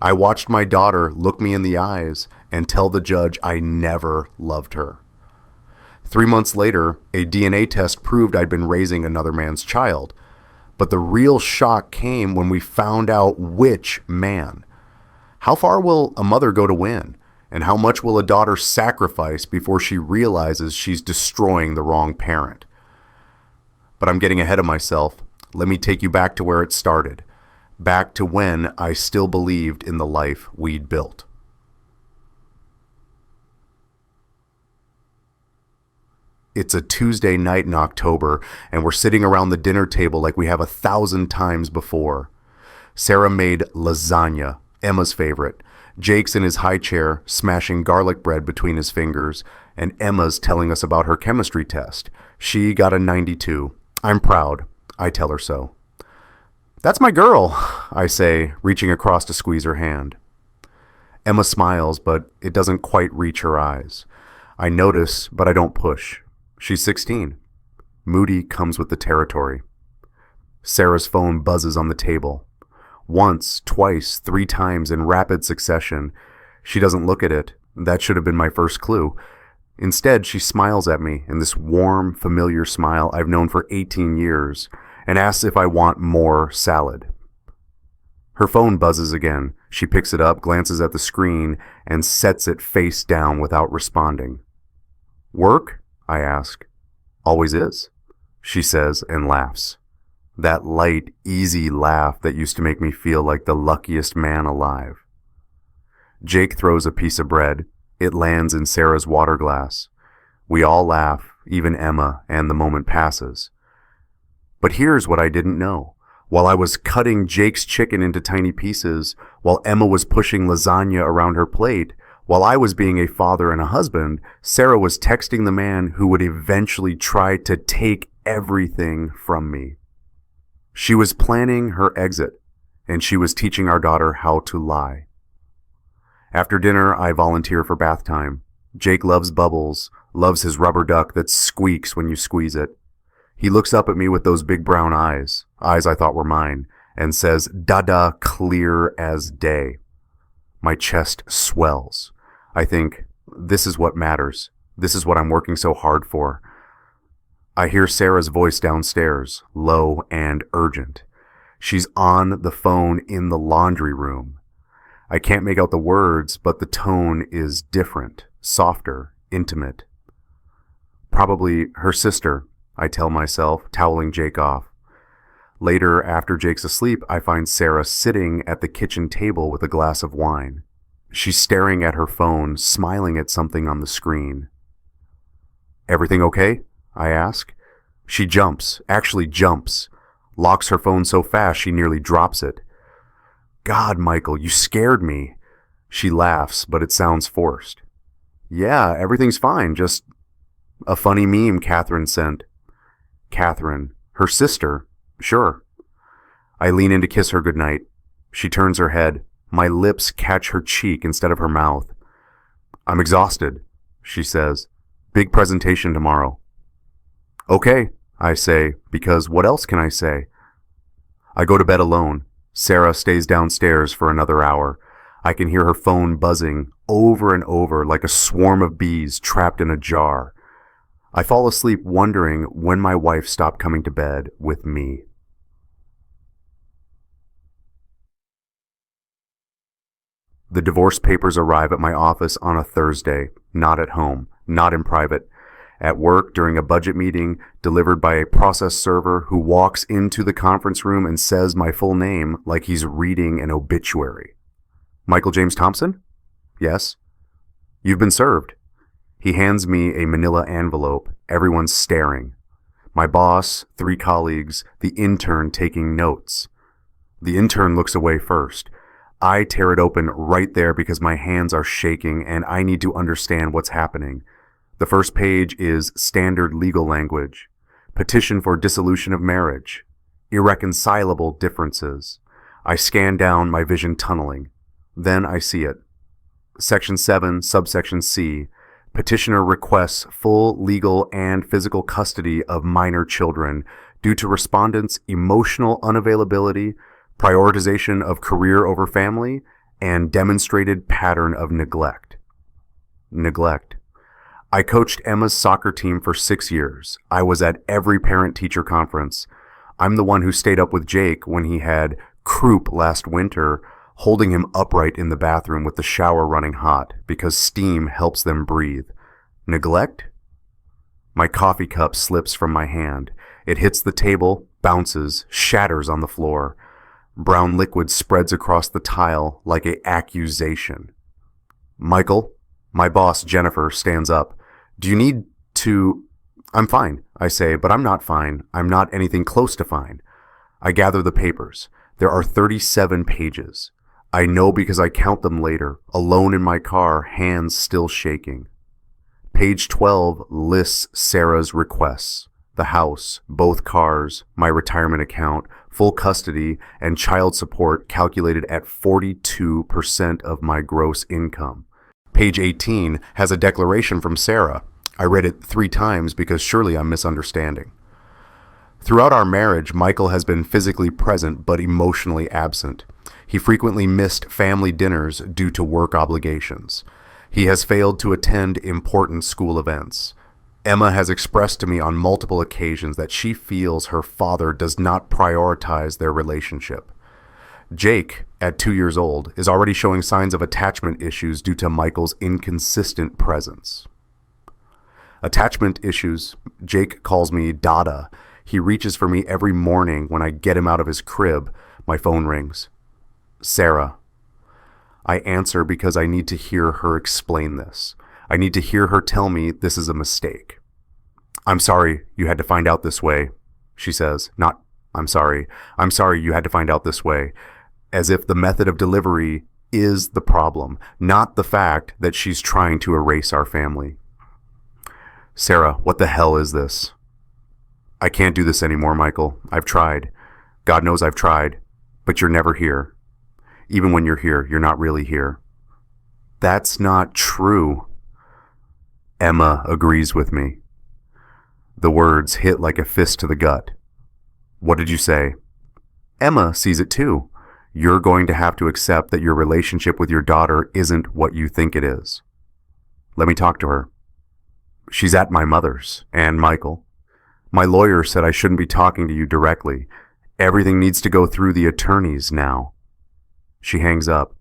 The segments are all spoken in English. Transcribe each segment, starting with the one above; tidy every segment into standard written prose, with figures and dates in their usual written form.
I watched my daughter look me in the eyes and tell the judge I never loved her. 3 months later, a DNA test proved I'd been raising another man's child. But the real shock came when we found out which man. How far will a mother go to win? And how much will a daughter sacrifice before she realizes she's destroying the wrong parent? But I'm getting ahead of myself. Let me take you back to where it started. Back to when I still believed in the life we'd built. It's a Tuesday night in October, and we're sitting around the dinner table like we have 1,000 times before. Sarah made lasagna, Emma's favorite. Jake's in his high chair, smashing garlic bread between his fingers, and Emma's telling us about her chemistry test. She got a 92. I'm proud. I tell her so. "That's my girl," I say, reaching across to squeeze her hand. Emma smiles, but it doesn't quite reach her eyes. I notice, but I don't push. She's 16. Moody comes with the territory. Sarah's phone buzzes on the table. Once, twice, 3 times in rapid succession. She doesn't look at it. That should have been my first clue. Instead, she smiles at me in this warm, familiar smile I've known for 18 years and asks if I want more salad. Her phone buzzes again. She picks it up, glances at the screen, and sets it face down without responding. "Work?" I ask. "Always is," she says and laughs. That light, easy laugh that used to make me feel like the luckiest man alive. Jake throws a piece of bread. It lands in Sarah's water glass. We all laugh, even Emma, and the moment passes. But here's what I didn't know. While I was cutting Jake's chicken into tiny pieces, while Emma was pushing lasagna around her plate, while I was being a father and a husband, Sarah was texting the man who would eventually try to take everything from me. She was planning her exit, and she was teaching our daughter how to lie. After dinner, I volunteer for bath time. Jake loves bubbles, loves his rubber duck that squeaks when you squeeze it. He looks up at me with those big brown eyes I thought were mine, and says, "Dada, clear as day." My chest swells. I think, this is what matters. This is what I'm working so hard for. I hear Sarah's voice downstairs, low and urgent. She's on the phone in the laundry room. I can't make out the words, but the tone is different, softer, intimate. Probably her sister, I tell myself, toweling Jake off. Later, after Jake's asleep, I find Sarah sitting at the kitchen table with a glass of wine. She's staring at her phone, smiling at something on the screen. "Everything okay?" I ask. She jumps, locks her phone so fast she nearly drops it. "God, Michael, you scared me." She laughs, but it sounds forced. "Yeah, everything's fine, just a funny meme Catherine sent." Catherine, her sister, sure. I lean in to kiss her goodnight. She turns her head. My lips catch her cheek instead of her mouth. "I'm exhausted," she says. "Big presentation tomorrow." "Okay," I say, because what else can I say? I go to bed alone. Sarah stays downstairs for another hour. I can hear her phone buzzing over and over like a swarm of bees trapped in a jar. I fall asleep wondering when my wife stopped coming to bed with me. The divorce papers arrive at my office on a Thursday, not at home, not in private. At work during a budget meeting delivered by a process server who walks into the conference room and says my full name like he's reading an obituary. "Michael James Thompson?" "Yes." "You've been served." He hands me a manila envelope. Everyone's staring. My boss, 3 colleagues, the intern taking notes. The intern looks away first. I tear it open right there because my hands are shaking and I need to understand what's happening. The first page is standard legal language. Petition for dissolution of marriage. Irreconcilable differences. I scan down, my vision tunneling. Then I see it. Section 7, subsection C. Petitioner requests full legal and physical custody of minor children due to respondent's emotional unavailability, prioritization of career over family, and demonstrated pattern of neglect. Neglect. I coached Emma's soccer team for 6 years. I was at every parent-teacher conference. I'm the one who stayed up with Jake when he had croup last winter, holding him upright in the bathroom with the shower running hot because steam helps them breathe. Neglect? My coffee cup slips from my hand. It hits the table, bounces, shatters on the floor. Brown liquid spreads across the tile like an accusation. Michael, my boss Jennifer, stands up. Do you need to... I'm fine, I say, but I'm not fine. I'm not anything close to fine. I gather the papers. There are 37 pages. I know because I count them later, alone in my car, hands still shaking. Page 12 lists Sarah's requests. The house, both cars, my retirement account, full custody, and child support calculated at 42% of my gross income. Page 18 has a declaration from Sarah. I read it 3 times because surely I'm misunderstanding. Throughout our marriage, Michael has been physically present but emotionally absent. He frequently missed family dinners due to work obligations. He has failed to attend important school events. Emma has expressed to me on multiple occasions that she feels her father does not prioritize their relationship. Jake, at 2 years old, is already showing signs of attachment issues due to Michael's inconsistent presence. Attachment issues. Jake calls me Dada. He reaches for me every morning when I get him out of his crib. My phone rings. Sarah. I answer because I need to hear her explain this. I need to hear her tell me this is a mistake. I'm sorry you had to find out this way, she says. Not, I'm sorry you had to find out this way. As if the method of delivery is the problem, not the fact that she's trying to erase our family. Sarah, what the hell is this? I can't do this anymore, Michael. I've tried. God knows I've tried. But you're never here. Even when you're here, you're not really here. That's not true. Emma agrees with me. The words hit like a fist to the gut. What did you say? Emma sees it too. You're going to have to accept that your relationship with your daughter isn't what you think it is. Let me talk to her. She's at my mother's, and Michael. My lawyer said I shouldn't be talking to you directly. Everything needs to go through the attorneys now. She hangs up.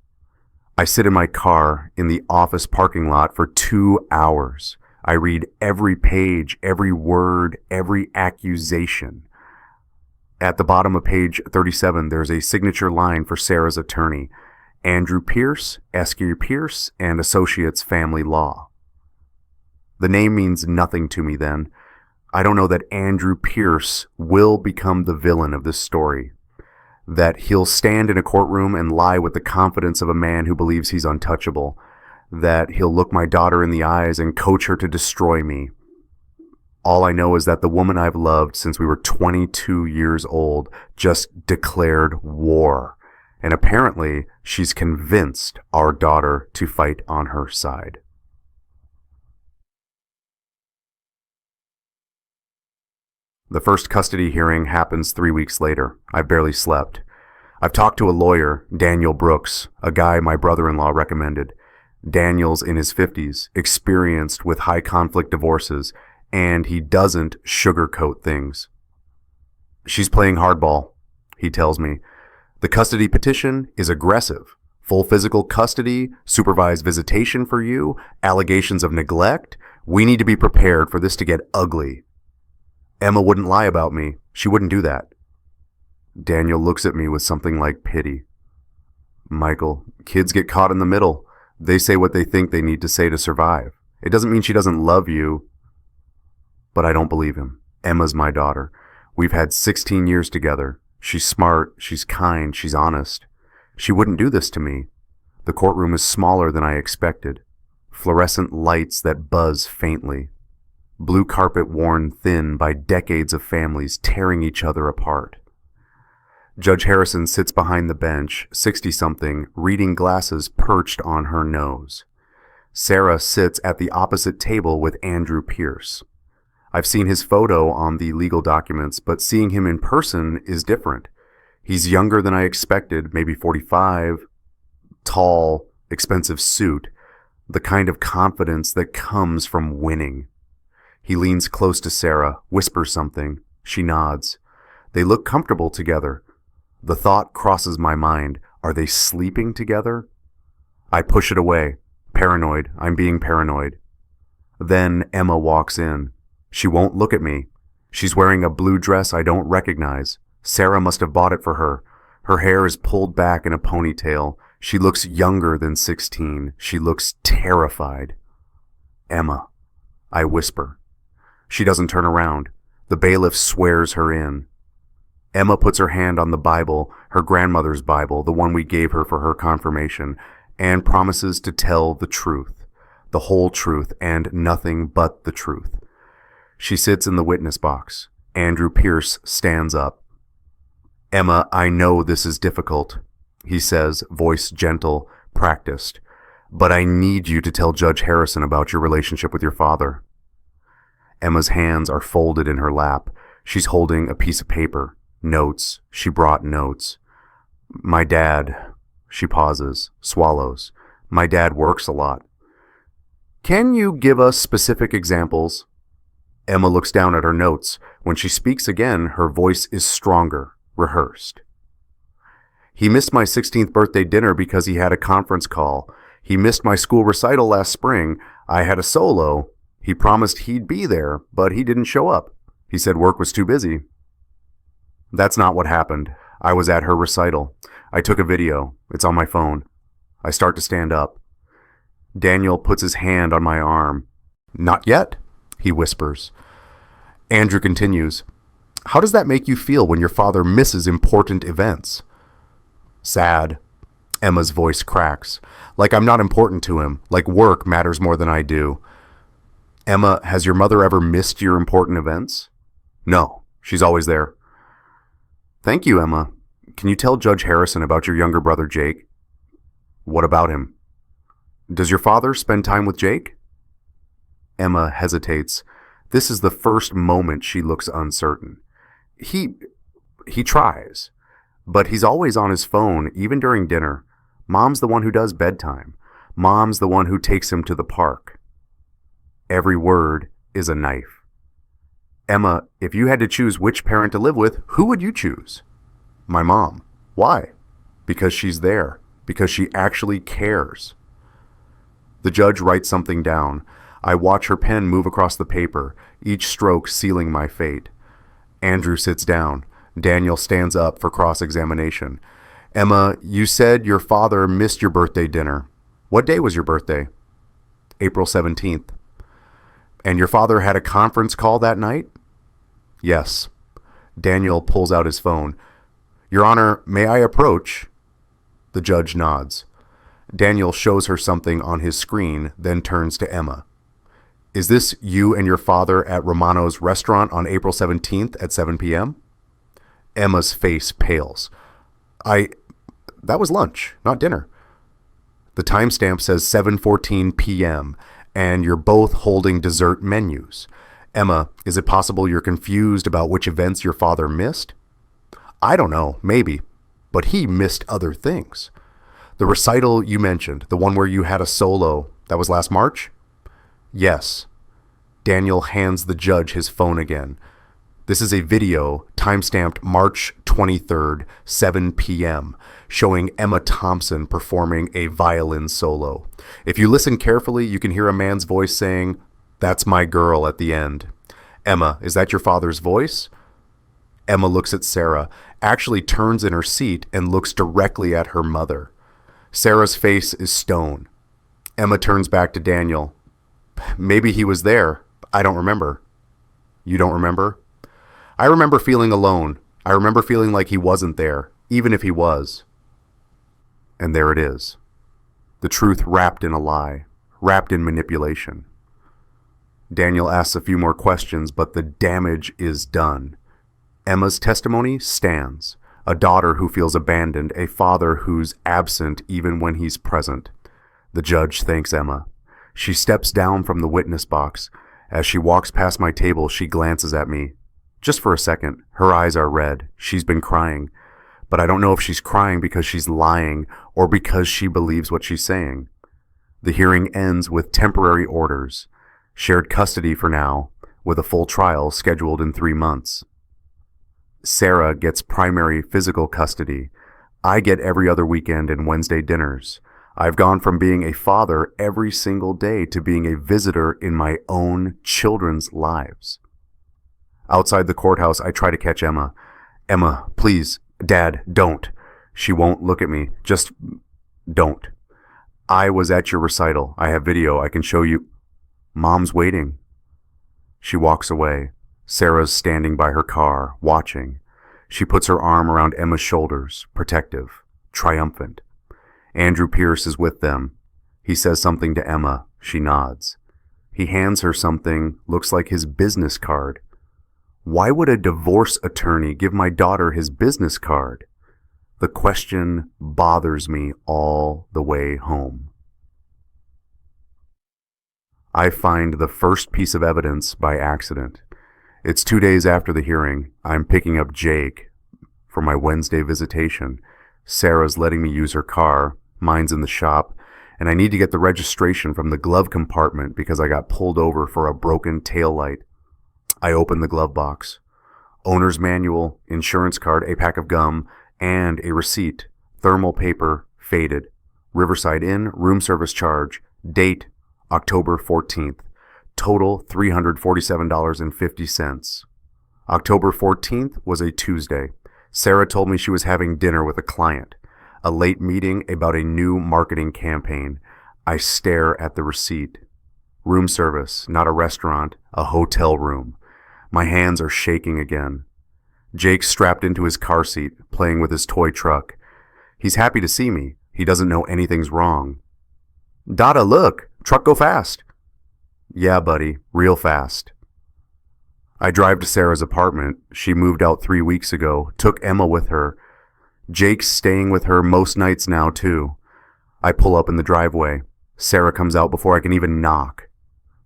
I sit in my car in the office parking lot for 2 hours. I read every page, every word, every accusation. At the bottom of page 37, there's a signature line for Sarah's attorney, Andrew Pierce, Eskier Pierce, and Associates Family Law. The name means nothing to me then. I don't know that Andrew Pierce will become the villain of this story, that he'll stand in a courtroom and lie with the confidence of a man who believes he's untouchable, that he'll look my daughter in the eyes and coach her to destroy me. All I know is that the woman I've loved since we were 22 years old just declared war, and apparently she's convinced our daughter to fight on her side. The first custody hearing happens 3 weeks later. I've barely slept. I've talked to a lawyer, Daniel Brooks, a guy my brother-in-law recommended. Daniel's in his 50s, experienced with high-conflict divorces, and he doesn't sugarcoat things. She's playing hardball, he tells me. The custody petition is aggressive. Full physical custody, supervised visitation for you, allegations of neglect. We need to be prepared for this to get ugly. Emma wouldn't lie about me. She wouldn't do that. Daniel looks at me with something like pity. Michael, kids get caught in the middle. They say what they think they need to say to survive. It doesn't mean she doesn't love you. But I don't believe him. Emma's my daughter. We've had 16 years together. She's smart, she's kind, she's honest. She wouldn't do this to me. The courtroom is smaller than I expected. Fluorescent lights that buzz faintly. Blue carpet worn thin by decades of families tearing each other apart. Judge Harrison sits behind the bench, 60-something, reading glasses perched on her nose. Sarah sits at the opposite table with Andrew Pierce. I've seen his photo on the legal documents, but seeing him in person is different. He's younger than I expected, maybe 45, tall, expensive suit, the kind of confidence that comes from winning. He leans close to Sarah, whispers something. She nods. They look comfortable together. The thought crosses my mind. Are they sleeping together? I push it away. Paranoid. I'm being paranoid. Then Emma walks in. She won't look at me. She's wearing a blue dress I don't recognize. Sarah must have bought it for her. Her hair is pulled back in a ponytail. She looks younger than 16. She looks terrified. Emma. I whisper. She doesn't turn around. The bailiff swears her in. Emma puts her hand on the Bible, her grandmother's Bible, the one we gave her for her confirmation, and promises to tell the truth, the whole truth, and nothing but the truth. She sits in the witness box. Andrew Pierce stands up. Emma, I know this is difficult, he says, voice gentle, practiced, but I need you to tell Judge Harrison about your relationship with your father. Emma's hands are folded in her lap. She's holding a piece of paper. Notes. She brought notes. My dad. She pauses, swallows. My dad works a lot. Can you give us specific examples? Emma looks down at her notes. When she speaks again, her voice is stronger, rehearsed. He missed my 16th birthday dinner because he had a conference call. He missed my school recital last spring. I had a solo. He promised he'd be there, but he didn't show up. He said work was too busy. That's not what happened. I was at her recital. I took a video. It's on my phone. I start to stand up. Daniel puts his hand on my arm. Not yet, he whispers. Andrew continues. How does that make you feel when your father misses important events? Sad. Emma's voice cracks. Like I'm not important to him. Like work matters more than I do. Emma, has your mother ever missed your important events? No, she's always there. Thank you, Emma. Can you tell Judge Harrison about your younger brother, Jake? What about him? Does your father spend time with Jake? Emma hesitates. This is the first moment she looks uncertain. He tries, but he's always on his phone, even during dinner. Mom's the one who does bedtime. Mom's the one who takes him to the park. Every word is a knife. Emma, if you had to choose which parent to live with, who would you choose? My mom. Why? Because she's there. Because she actually cares. The judge writes something down. I watch her pen move across the paper, each stroke sealing my fate. Andrew sits down. Daniel stands up for cross-examination. Emma, you said your father missed your birthday dinner. What day was your birthday? April 17th. And your father had a conference call that night? Yes. Daniel pulls out his phone. Your Honor, may I approach? The judge nods. Daniel shows her something on his screen, then turns to Emma. Is this you and your father at Romano's restaurant on April 17th at 7 p.m.? Emma's face pales. That was lunch, not dinner. The timestamp says 7:14 p.m., and you're both holding dessert menus. Emma, is it possible you're confused about which events your father missed? I don't know, maybe, but he missed other things. The recital you mentioned, the one where you had a solo, that was last March? Yes. Daniel hands the judge his phone again. This is a video timestamped March 23rd, 7 p.m., showing Emma Thompson performing a violin solo. If you listen carefully, you can hear a man's voice saying, "That's my girl," at the end. Emma, is that your father's voice? Emma looks at Sarah, actually turns in her seat and looks directly at her mother. Sarah's face is stone. Emma turns back to Daniel. Maybe he was there. I don't remember. You don't remember? I remember feeling alone. I remember feeling like he wasn't there, even if he was. And there it is. The truth wrapped in a lie, wrapped in manipulation. Daniel asks a few more questions, but the damage is done. Emma's testimony stands. A daughter who feels abandoned, a father who's absent even when he's present. The judge thanks Emma. She steps down from the witness box. As she walks past my table, she glances at me. Just for a second, her eyes are red. She's been crying. but I don't know if she's crying because she's lying or because she believes what she's saying. The hearing ends with temporary orders, shared custody for now, with a full trial scheduled in 3 months. Sarah gets primary physical custody. I get every other weekend and Wednesday dinners. I've gone from being a father every single day to being a visitor in my own children's lives. Outside the courthouse, I try to catch Emma. Emma, please, Dad, don't. She won't look at me. Just don't. I was at your recital. I have video. I can show you. Mom's waiting. She walks away. Sarah's standing by her car, watching. She puts her arm around Emma's shoulders, protective, triumphant. Andrew Pierce is with them. He says something to Emma. She nods. He hands her something, looks like his business card. Why would a divorce attorney give my daughter his business card? The question bothers me all the way home. I find the first piece of evidence by accident. It's 2 days after the hearing. I'm picking up Jake for my Wednesday visitation. Sarah's letting me use her car. Mine's in the shop. And I need to get the registration from the glove compartment because I got pulled over for a broken taillight. I open the glove box. Owner's manual, insurance card, a pack of gum, and a receipt. Thermal paper, faded. Riverside Inn, room service charge. Date, October 14th. Total $347.50. October 14th was a Tuesday. Sarah told me she was having dinner with a client. A late meeting about a new marketing campaign. I stare at the receipt. Room service, not a restaurant, a hotel room. My hands are shaking again. Jake's strapped into his car seat, playing with his toy truck. He's happy to see me. He doesn't know anything's wrong. Dada, look! Truck go fast! Yeah, buddy, real fast. I drive to Sarah's apartment. She moved out 3 weeks ago, took Emma with her. Jake's staying with her most nights now, too. I pull up in the driveway. Sarah comes out before I can even knock.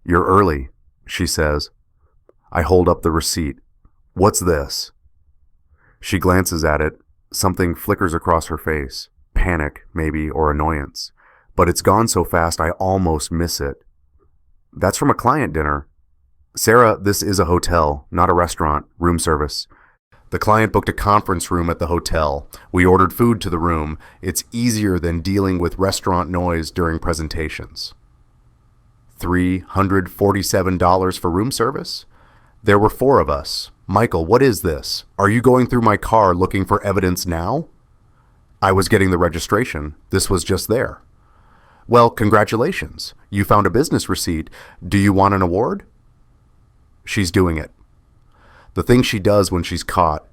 You're early, she says. I hold up the receipt. What's this? She glances at it. Something flickers across her face. Panic, maybe, or annoyance. But it's gone so fast I almost miss it. That's from a client dinner. Sarah, this is a hotel, not a restaurant, room service. The client booked a conference room at the hotel. We ordered food to the room. It's easier than dealing with restaurant noise during presentations. $347 for room service? There were 4 of us. Michael, what is this? Are you going through my car looking for evidence now? I was getting the registration. This was just there. Well, congratulations. You found a business receipt. Do you want an award? She's doing it. The thing she does when she's caught.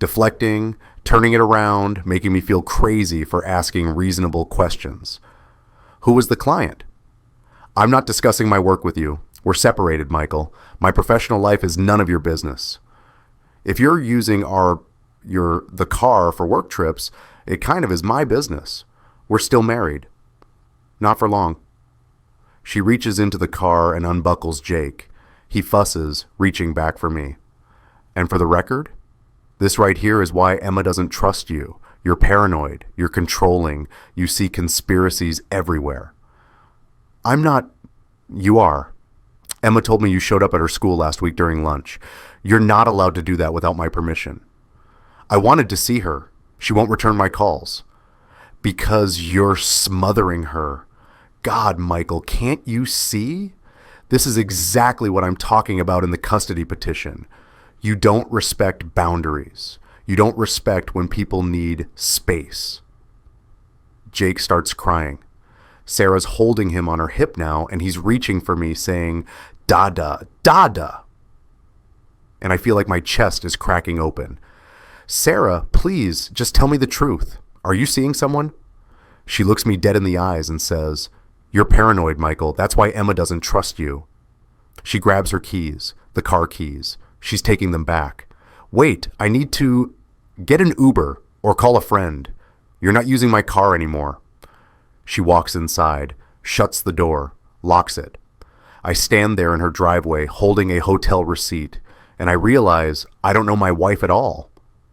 Deflecting, turning it around, making me feel crazy for asking reasonable questions. Who was the client? I'm not discussing my work with you. We're separated, Michael. My professional life is none of your business. If you're using the car for work trips, it kind of is my business. We're still married. Not for long. She reaches into the car and unbuckles Jake. He fusses, reaching back for me. And for the record, this right here is why Emma doesn't trust you. You're paranoid. You're controlling. You see conspiracies everywhere. I'm not. You are. Emma told me you showed up at her school last week during lunch. You're not allowed to do that without my permission. I wanted to see her. She won't return my calls. Because you're smothering her. God, Michael, can't you see? This is exactly what I'm talking about in the custody petition. You don't respect boundaries. You don't respect when people need space. Jake starts crying. Sarah's holding him on her hip now, and he's reaching for me, saying, Dada, Dada. And I feel like my chest is cracking open. Sarah, please, just tell me the truth. Are you seeing someone? She looks me dead in the eyes and says, You're paranoid, Michael. That's why Emma doesn't trust you. She grabs her keys, the car keys. She's taking them back. Wait, I need to get an Uber or call a friend. You're not using my car anymore. She walks inside, shuts the door, locks it. I stand there in her driveway holding a hotel receipt, and I realize I don't know my wife at all.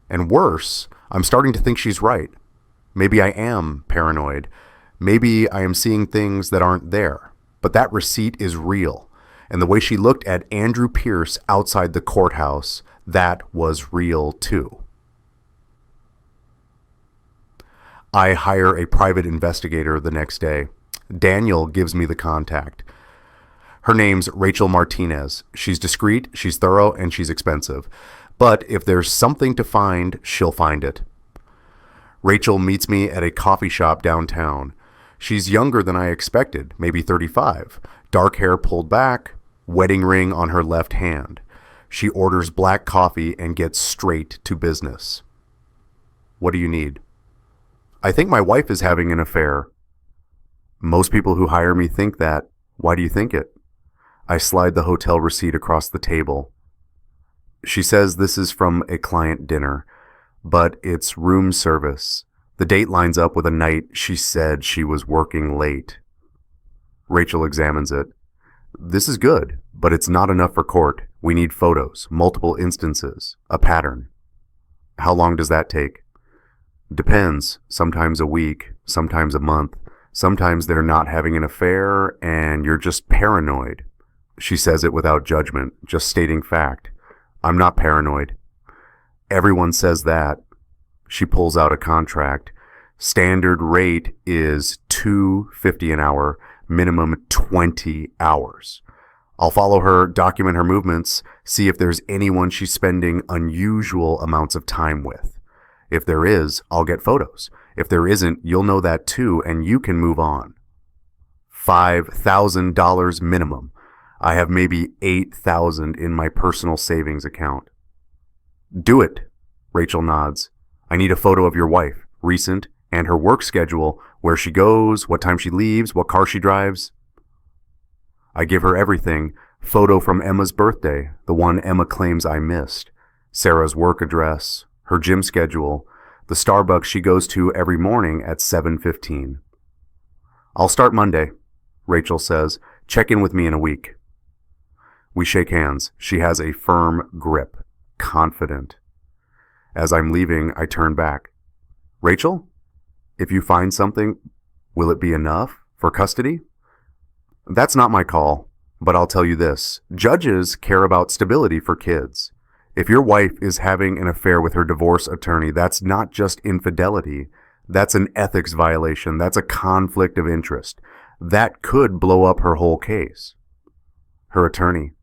And worse, I'm starting to think she's right. Maybe I am paranoid. Maybe I am seeing things that aren't there. But that receipt is real. And the way she looked at Andrew Pierce outside the courthouse, that was real too. I hire a private investigator the next day. Daniel gives me the contact. Her name's Rachel Martinez. She's discreet, she's thorough, and she's expensive. But if there's something to find, she'll find it. Rachel meets me at a coffee shop downtown. She's younger than I expected, maybe 35. Dark hair pulled back, wedding ring on her left hand. She orders black coffee and gets straight to business. What do you need? I think my wife is having an affair. Most people who hire me think that. Why do you think it? I slide the hotel receipt across the table. She says this is from a client dinner, but it's room service. The date lines up with a night she said she was working late. Rachel examines it. This is good, but it's not enough for court. We need photos, multiple instances, a pattern. How long does that take? Depends. Sometimes a week, sometimes a month. Sometimes they're not having an affair and you're just paranoid. She says it without judgment, just stating fact. I'm not paranoid. Everyone says that. She pulls out a contract. Standard rate is $2.50 an hour, minimum 20 hours. I'll follow her, document her movements, see if there's anyone she's spending unusual amounts of time with. If there is, I'll get photos. If there isn't, you'll know that too, and you can move on. $5,000 minimum. I have maybe $8,000 in my personal savings account. Do it, Rachel nods. I need a photo of your wife, recent, and her work schedule, where she goes, what time she leaves, what car she drives. I give her everything. Photo from Emma's birthday, the one Emma claims I missed. Sarah's work address, her gym schedule, the Starbucks she goes to every morning at 7:15. I'll start Monday, Rachel says. Check in with me in a week. We shake hands. She has a firm grip, confident. As I'm leaving, I turn back. Rachel, if you find something, will it be enough for custody? That's not my call, but I'll tell you this. Judges care about stability for kids. If your wife is having an affair with her divorce attorney, that's not just infidelity. That's an ethics violation. That's a conflict of interest. That could blow up her whole case. Her attorney.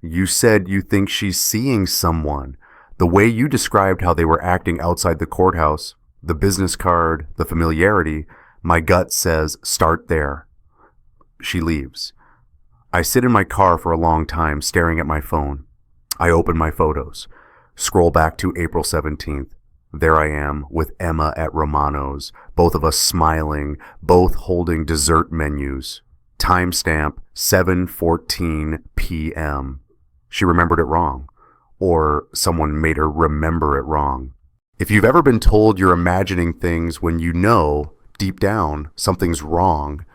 You said you think she's seeing someone. The way you described how they were acting outside the courthouse, the business card, the familiarity, my gut says start there. She leaves. I sit in my car for a long time staring at my phone. I open my photos, scroll back to April 17th. There I am with Emma at Romano's, both of us smiling, both holding dessert menus. Timestamp 7:14 p.m. She remembered it wrong, or someone made her remember it wrong. If you've ever been told you're imagining things when you know, deep down, something's wrong,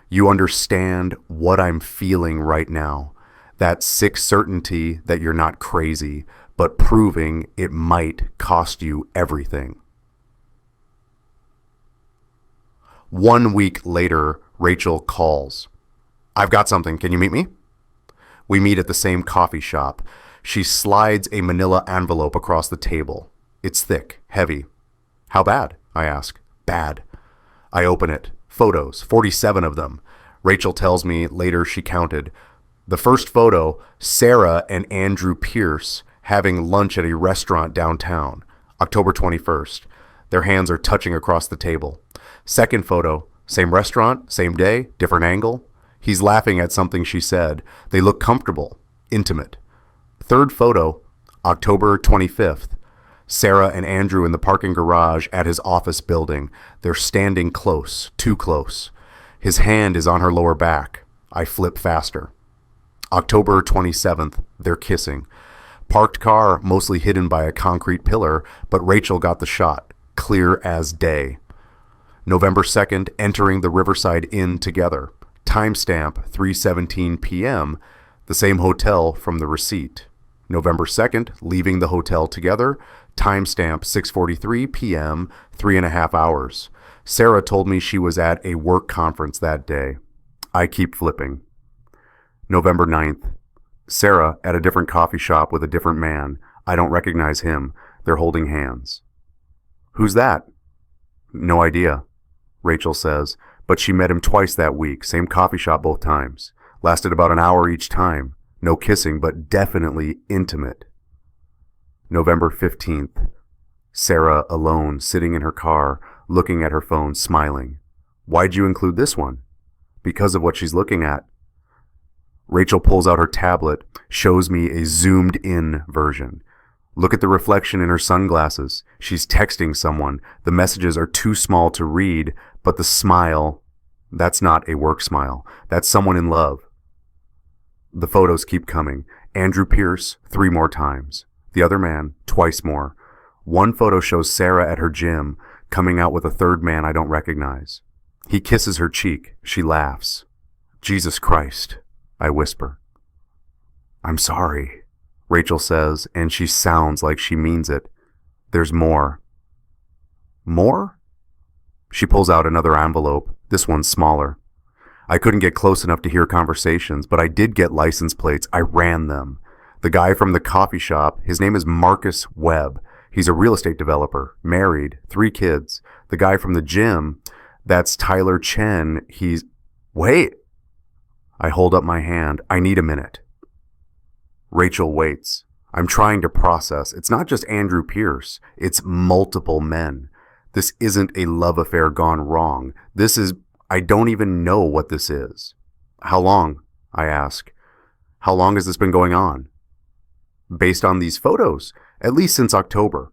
you understand what I'm feeling right now. That sick certainty that you're not crazy, but proving it might cost you everything. 1 week later, Rachel calls. I've got something. Can you meet me? We meet at the same coffee shop. She slides a manila envelope across the table. It's thick, heavy. How bad? I ask. Bad. I open it. Photos, 47 of them. Rachel tells me later she counted. The first photo, Sarah and Andrew Pierce having lunch at a restaurant downtown, October 21st. Their hands are touching across the table. Second photo, same restaurant, same day, different angle. He's laughing at something she said. They look comfortable, intimate. Third photo, October 25th. Sarah and Andrew in the parking garage at his office building. They're standing close, too close. His hand is on her lower back. I flip faster. October 27th, they're kissing. Parked car, mostly hidden by a concrete pillar, but Rachel got the shot, clear as day. November 2nd, entering the Riverside Inn together. Timestamp 3:17 p.m., the same hotel from the receipt. November 2nd, leaving the hotel together. Timestamp 6:43 p.m., 3.5 hours. Sarah told me she was at a work conference that day. I keep flipping. November 9th. Sarah at a different coffee shop with a different man. I don't recognize him. They're holding hands. Who's that? No idea, Rachel says, but she met him twice that week, same coffee shop both times. Lasted about an hour each time. No kissing, but definitely intimate. November 15th. Sarah alone, sitting in her car, looking at her phone, smiling. Why'd you include this one? Because of what she's looking at. Rachel pulls out her tablet, shows me a zoomed-in version. Look at the reflection in her sunglasses. She's texting someone. The messages are too small to read, but the smile, that's not a work smile. That's someone in love. The photos keep coming. Andrew Pierce, 3 more times. The other man, twice more. One photo shows Sarah at her gym, coming out with a third man I don't recognize. He kisses her cheek. She laughs. Jesus Christ, I whisper. I'm sorry, Rachel says, and she sounds like she means it. There's more. More? She pulls out another envelope. This one's smaller. I couldn't get close enough to hear conversations, but I did get license plates. I ran them. The guy from the coffee shop, his name is Marcus Webb. He's a real estate developer, married, 3 kids. The guy from the gym, that's Tyler Chen. Wait. I hold up my hand. I need a minute. Rachel waits. I'm trying to process. It's not just Andrew Pierce. It's multiple men. This isn't a love affair gone wrong. I don't even know what this is. How long? I ask. How long has this been going on? Based on these photos, at least since October.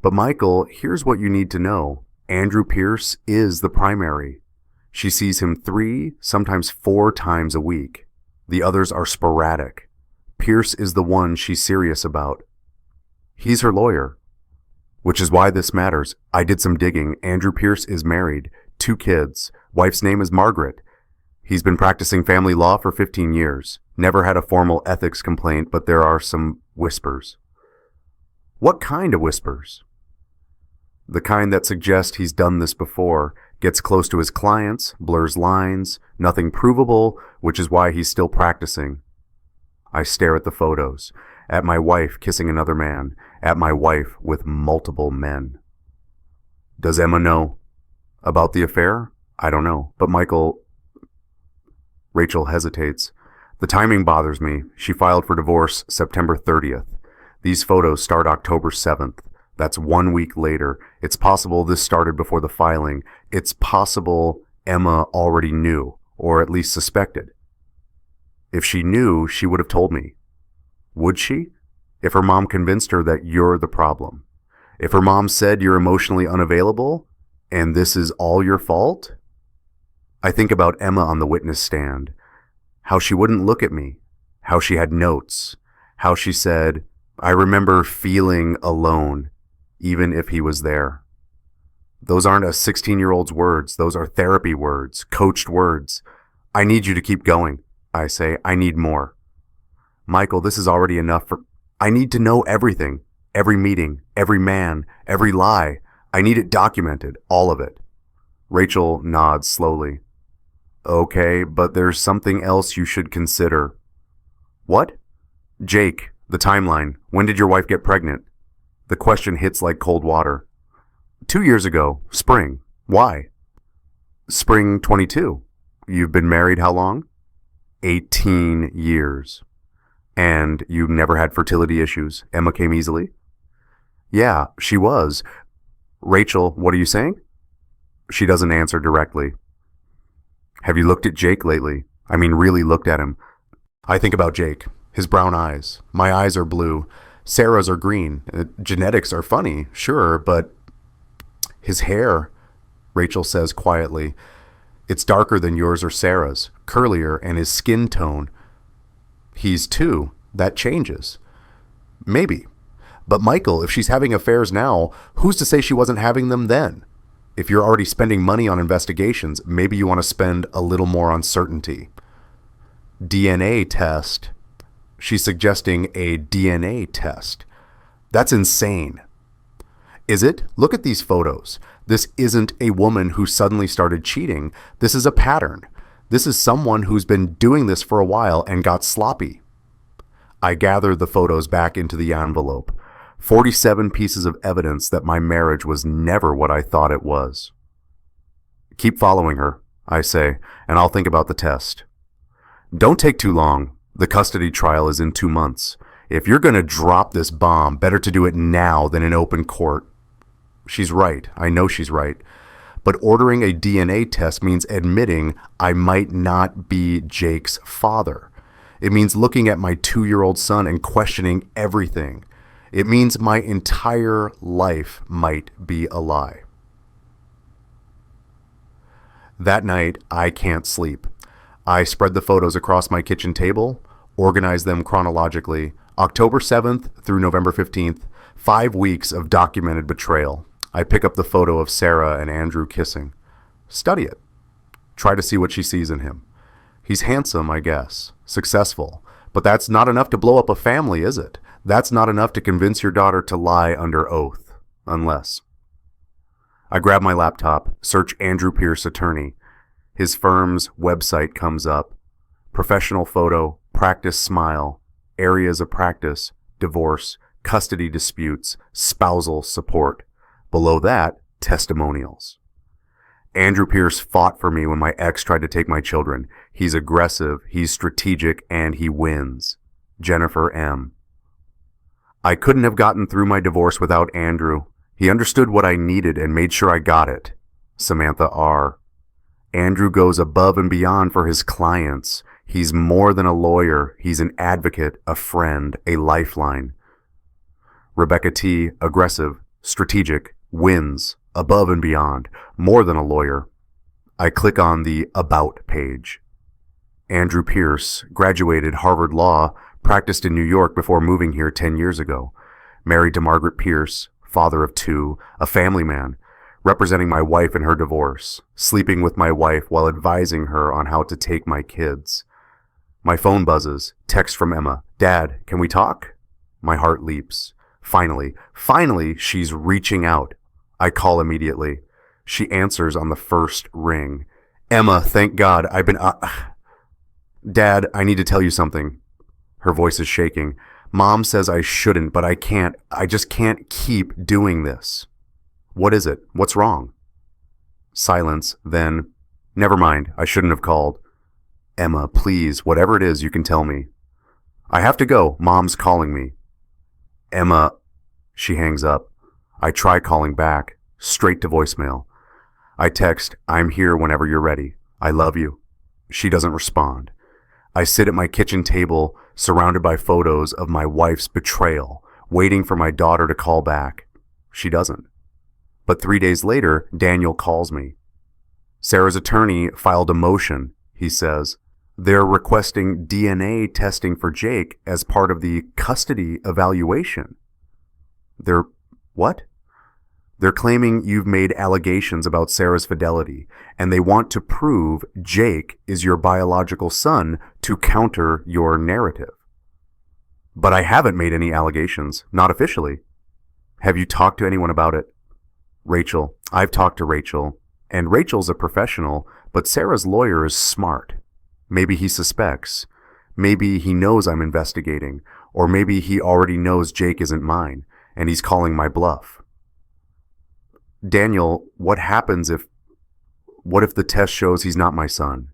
But Michael, here's what you need to know. Andrew Pierce is the primary. She sees him 3, sometimes 4 times a week. The others are sporadic. Pierce is the one she's serious about. He's her lawyer. Which is why this matters. I did some digging. Andrew Pierce is married, 2 kids. Wife's name is Margaret. He's been practicing family law for 15 years. Never had a formal ethics complaint, but there are some whispers. What kind of whispers? The kind that suggest he's done this before, gets close to his clients, blurs lines, nothing provable, which is why he's still practicing. I stare at the photos, at my wife kissing another man, at my wife with multiple men. Does Emma know about the affair? I don't know, but Michael... Rachel hesitates. The timing bothers me. She filed for divorce September 30th. These photos start October 7th. That's 1 week later. It's possible this started before the filing. It's possible Emma already knew, or at least suspected. If she knew, she would have told me. Would she? If her mom convinced her that you're the problem. If her mom said you're emotionally unavailable, and this is all your fault? I think about Emma on the witness stand. How she wouldn't look at me. How she had notes. How she said, I remember feeling alone, even if he was there. Those aren't a 16-year-old's words. Those are therapy words, coached words. I need you to keep going. I say, I need more. Michael, this is already enough for... I need to know everything. Every meeting, every man, every lie. I need it documented, all of it. Rachel nods slowly. Okay, but there's something else you should consider. What? Jake, the timeline. When did your wife get pregnant? The question hits like cold water. 2 years ago, spring. Why? Spring 22. You've been married how long? 18 years. And you never had fertility issues? Emma came easily? Yeah, she was. Rachel, what are you saying? She doesn't answer directly. Have you looked at Jake lately? I mean, really looked at him. I think about Jake. His brown eyes. My eyes are blue. Sarah's are green. Genetics are funny, sure, but his hair, Rachel says quietly, it's darker than yours or Sarah's, curlier, and his skin tone. He's 2. That changes. Maybe. But Michael, if she's having affairs now, who's to say she wasn't having them then? If you're already spending money on investigations, maybe you want to spend a little more on certainty. DNA test. She's suggesting a DNA test. That's insane. Is it? Look at these photos. This isn't a woman who suddenly started cheating. This is a pattern. This is someone who's been doing this for a while and got sloppy. I gather the photos back into the envelope. 47 pieces of evidence that my marriage was never what I thought it was. Keep following her, I say, and I'll think about the test. Don't take too long. The custody trial is in 2 months. If you're going to drop this bomb, better to do it now than in open court. She's right. I know she's right. But ordering a DNA test means admitting I might not be Jake's father. It means looking at my 2-year-old son and questioning everything. It means my entire life might be a lie. That night, I can't sleep. I spread the photos across my kitchen table, organize them chronologically. October 7th through November 15th, 5 weeks of documented betrayal. I pick up the photo of Sarah and Andrew kissing. Study it. Try to see what she sees in him. He's handsome, I guess. Successful. But that's not enough to blow up a family, is it? That's not enough to convince your daughter to lie under oath. Unless. I grab my laptop, search Andrew Pierce, attorney. His firm's website comes up. Professional photo, practice smile, areas of practice, divorce, custody disputes, spousal support. Below that, testimonials. Andrew Pierce fought for me when my ex tried to take my children. He's aggressive, he's strategic, and he wins. Jennifer M. I couldn't have gotten through my divorce without Andrew. He understood what I needed and made sure I got it. Samantha R. Andrew goes above and beyond for his clients. He's more than a lawyer. He's an advocate, a friend, a lifeline. Rebecca T. Aggressive, strategic, wins, above and beyond, more than a lawyer. I click on the About page. Andrew Pierce, graduated Harvard Law, practiced in New York before moving here 10 years ago. Married to Margaret Pierce, father of 2, a family man, representing my wife in her divorce, sleeping with my wife while advising her on how to take my kids. My phone buzzes, text from Emma, Dad, can we talk? My heart leaps. Finally, she's reaching out. I call immediately. She answers on the first ring. Emma, thank God, I've been... Dad, I need to tell you something. Her voice is shaking. Mom says I shouldn't, but I can't. I just can't keep doing this. What is it? What's wrong? Silence, then, never mind, I shouldn't have called. Emma, please, whatever it is, you can tell me. I have to go. Mom's calling me. Emma, she hangs up. I try calling back, straight to voicemail. I text, I'm here whenever you're ready. I love you. She doesn't respond. I sit at my kitchen table, surrounded by photos of my wife's betrayal, waiting for my daughter to call back. She doesn't. But 3 days later, Daniel calls me. Sarah's attorney filed a motion, he says. They're requesting DNA testing for Jake as part of the custody evaluation. They're what? They're claiming you've made allegations about Sarah's fidelity, and they want to prove Jake is your biological son to counter your narrative. But I haven't made any allegations, not officially. Have you talked to anyone about it? Rachel. I've talked to Rachel, and Rachel's a professional, but Sarah's lawyer is smart. Maybe he suspects. Maybe he knows I'm investigating, or maybe he already knows Jake isn't mine, and he's calling my bluff. Daniel, what if the test shows he's not my son?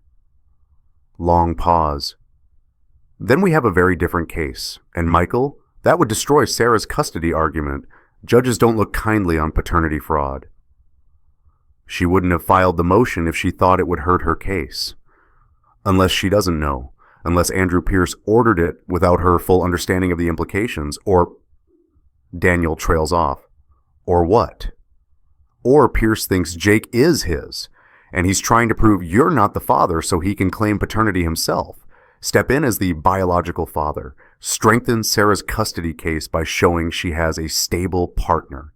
Long pause. Then we have a very different case. And Michael, that would destroy Sarah's custody argument. Judges don't look kindly on paternity fraud. She wouldn't have filed the motion if she thought it would hurt her case. Unless she doesn't know. Unless Andrew Pierce ordered it without her full understanding of the implications. Or Daniel trails off. Or what? Or Pierce thinks Jake is his, and he's trying to prove you're not the father so he can claim paternity himself. Step in as the biological father. Strengthen Sarah's custody case by showing she has a stable partner.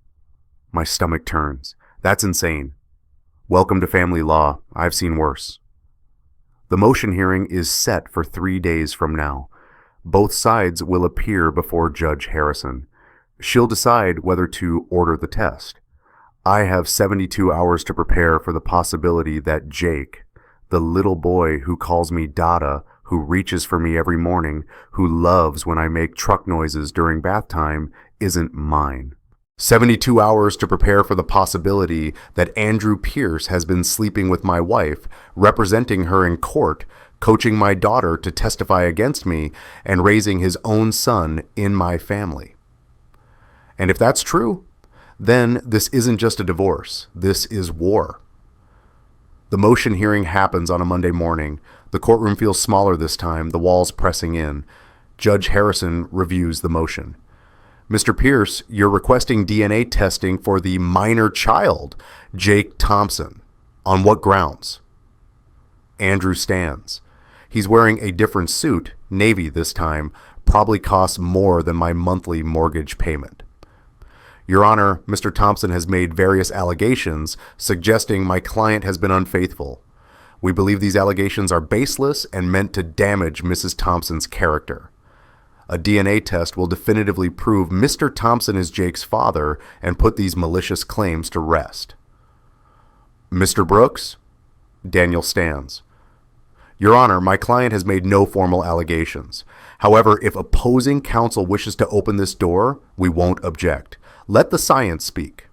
My stomach turns. That's insane. Welcome to family law. I've seen worse. The motion hearing is set for 3 days from now. Both sides will appear before Judge Harrison. She'll decide whether to order the test. I have 72 hours to prepare for the possibility that Jake, the little boy who calls me Dada, who reaches for me every morning, who loves when I make truck noises during bath time, isn't mine. 72 hours to prepare for the possibility that Andrew Pierce has been sleeping with my wife, representing her in court, coaching my daughter to testify against me, and raising his own son in my family. And if that's true, then this isn't just a divorce. This is war. The motion hearing happens on a Monday morning. The courtroom feels smaller this time, the walls pressing in. Judge Harrison reviews the motion. Mr. Pierce, you're requesting DNA testing for the minor child, Jake Thompson. On what grounds? Andrew stands. He's wearing a different suit, navy this time, probably costs more than my monthly mortgage payment. Your Honor, Mr. Thompson has made various allegations suggesting my client has been unfaithful. We believe these allegations are baseless and meant to damage Mrs. Thompson's character. A DNA test will definitively prove Mr. Thompson is Jake's father and put these malicious claims to rest. Mr. Brooks? Daniel stands. Your Honor, my client has made no formal allegations. However, if opposing counsel wishes to open this door, we won't object. Let the science speak.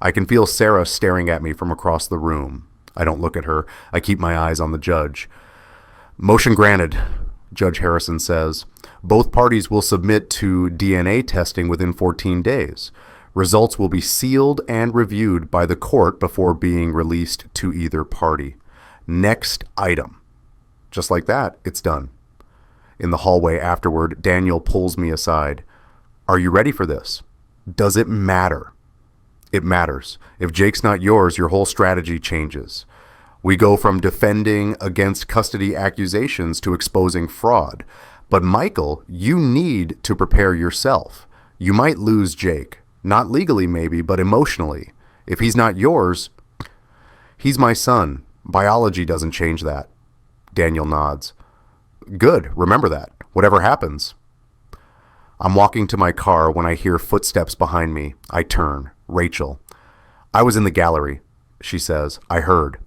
I can feel Sarah staring at me from across the room. I don't look at her. I keep my eyes on the judge. Motion granted, Judge Harrison says. Both parties will submit to DNA testing within 14 days. Results will be sealed and reviewed by the court before being released to either party. Next item. Just like that, it's done. In the hallway afterward, Daniel pulls me aside. Are you ready for this? Does it matter? It matters. If Jake's not yours, your whole strategy changes. We go from defending against custody accusations to exposing fraud. But Michael, you need to prepare yourself. You might lose Jake. Not legally maybe, but emotionally. If he's not yours, he's my son. Biology doesn't change that. Daniel nods. Good, remember that. Whatever happens. I'm walking to my car when I hear footsteps behind me. I turn. Rachel. I was in the gallery, she says. I heard.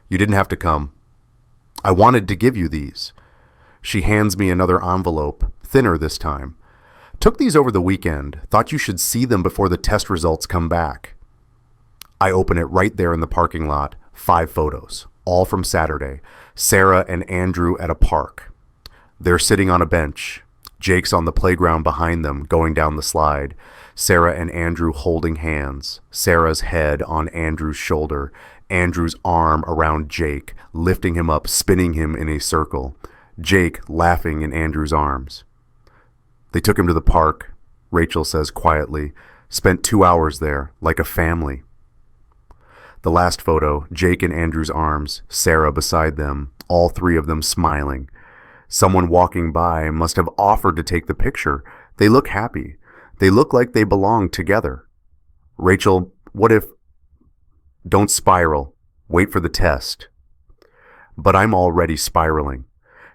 You didn't have to come. I wanted to give you these. She hands me another envelope, thinner this time. Took these over the weekend. Thought you should see them before the test results come back. I open it right there in the parking lot. 5 photos, all from Saturday. Sarah and Andrew at a park. They're sitting on a bench. Jake's on the playground behind them, going down the slide. Sarah and Andrew holding hands. Sarah's head on Andrew's shoulder. Andrew's arm around Jake, lifting him up, spinning him in a circle. Jake laughing in Andrew's arms. They took him to the park, Rachel says quietly. Spent 2 hours there, like a family. The last photo, Jake in Andrew's arms, Sarah beside them, all 3 of them smiling. Someone walking by must have offered to take the picture. They look happy. They look like they belong together. Rachel, what if... Don't spiral. Wait for the test. But I'm already spiraling.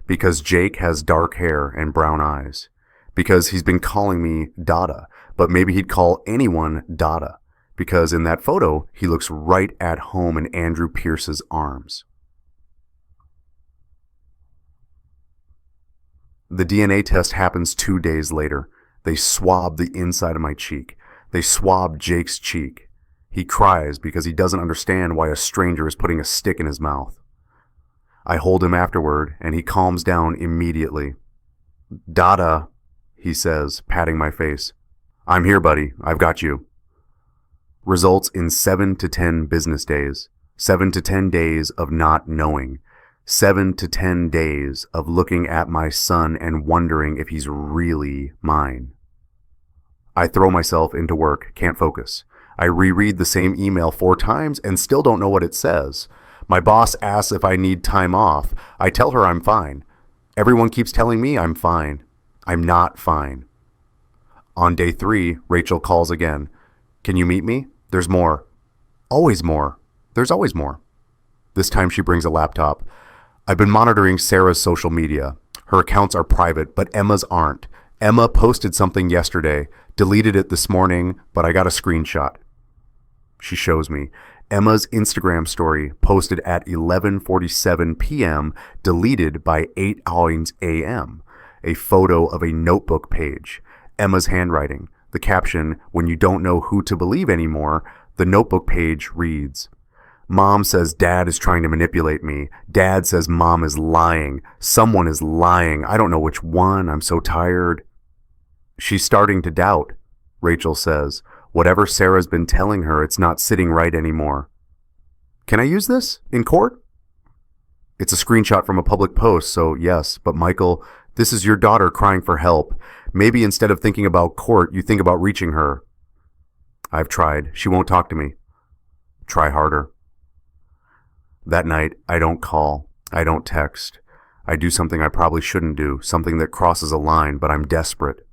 Because Jake has dark hair and brown eyes. Because he's been calling me Dada. But maybe he'd call anyone Dada. Because in that photo, he looks right at home in Andrew Pierce's arms. The DNA test happens 2 days later. They swab the inside of my cheek. They swab Jake's cheek. He cries because he doesn't understand why a stranger is putting a stick in his mouth. I hold him afterward, and he calms down immediately. Dada, he says, patting my face. I'm here, buddy. I've got you. Results in 7 to 10 business days. 7 to 10 days of not knowing. 7 to 10 days of looking at my son and wondering if he's really mine. I throw myself into work, can't focus. I reread the same email 4 times and still don't know what it says. My boss asks if I need time off. I tell her I'm fine. Everyone keeps telling me I'm fine. I'm not fine. On day 3, Rachel calls again. Can you meet me? There's more. Always more. There's always more. This time she brings a laptop. I've been monitoring Sarah's social media. Her accounts are private, but Emma's aren't. Emma posted something yesterday, deleted it this morning, but I got a screenshot. She shows me. Emma's Instagram story posted at 11:47 p.m., deleted by 8 a.m. A photo of a notebook page. Emma's handwriting. The caption, "When you don't know who to believe anymore," the notebook page reads, "Mom says Dad is trying to manipulate me. Dad says Mom is lying. Someone is lying. I don't know which one. I'm so tired." She's starting to doubt, Rachel says. Whatever Sarah's been telling her, it's not sitting right anymore. Can I use this in court? It's a screenshot from a public post, so yes, but Michael, this is your daughter crying for help. Maybe instead of thinking about court, you think about reaching her. I've tried. She won't talk to me. Try harder. That night, I don't call. I don't text. I do something I probably shouldn't do, something that crosses a line, but I'm desperate.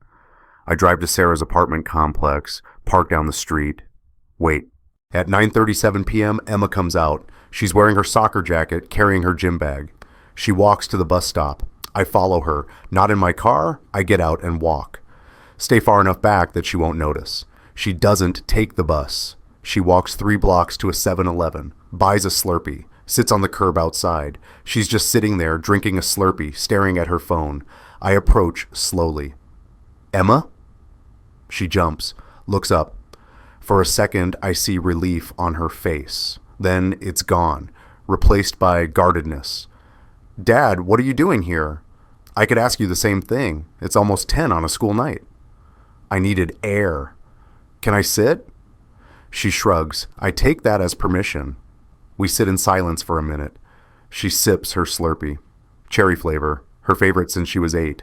I drive to Sarah's apartment complex, park down the street. Wait. At 9:37 p.m., Emma comes out. She's wearing her soccer jacket, carrying her gym bag. She walks to the bus stop. I follow her. Not in my car. I get out and walk. Stay far enough back that she won't notice. She doesn't take the bus. She walks 3 blocks to a 7-Eleven, buys a Slurpee, sits on the curb outside. She's just sitting there, drinking a Slurpee, staring at her phone. I approach slowly. Emma? She jumps, looks up. For a second, I see relief on her face. Then it's gone, replaced by guardedness. Dad, what are you doing here? I could ask you the same thing. It's almost 10 on a school night. I needed air. Can I sit? She shrugs. I take that as permission. We sit in silence for a minute. She sips her Slurpee. Cherry flavor, her favorite since she was 8.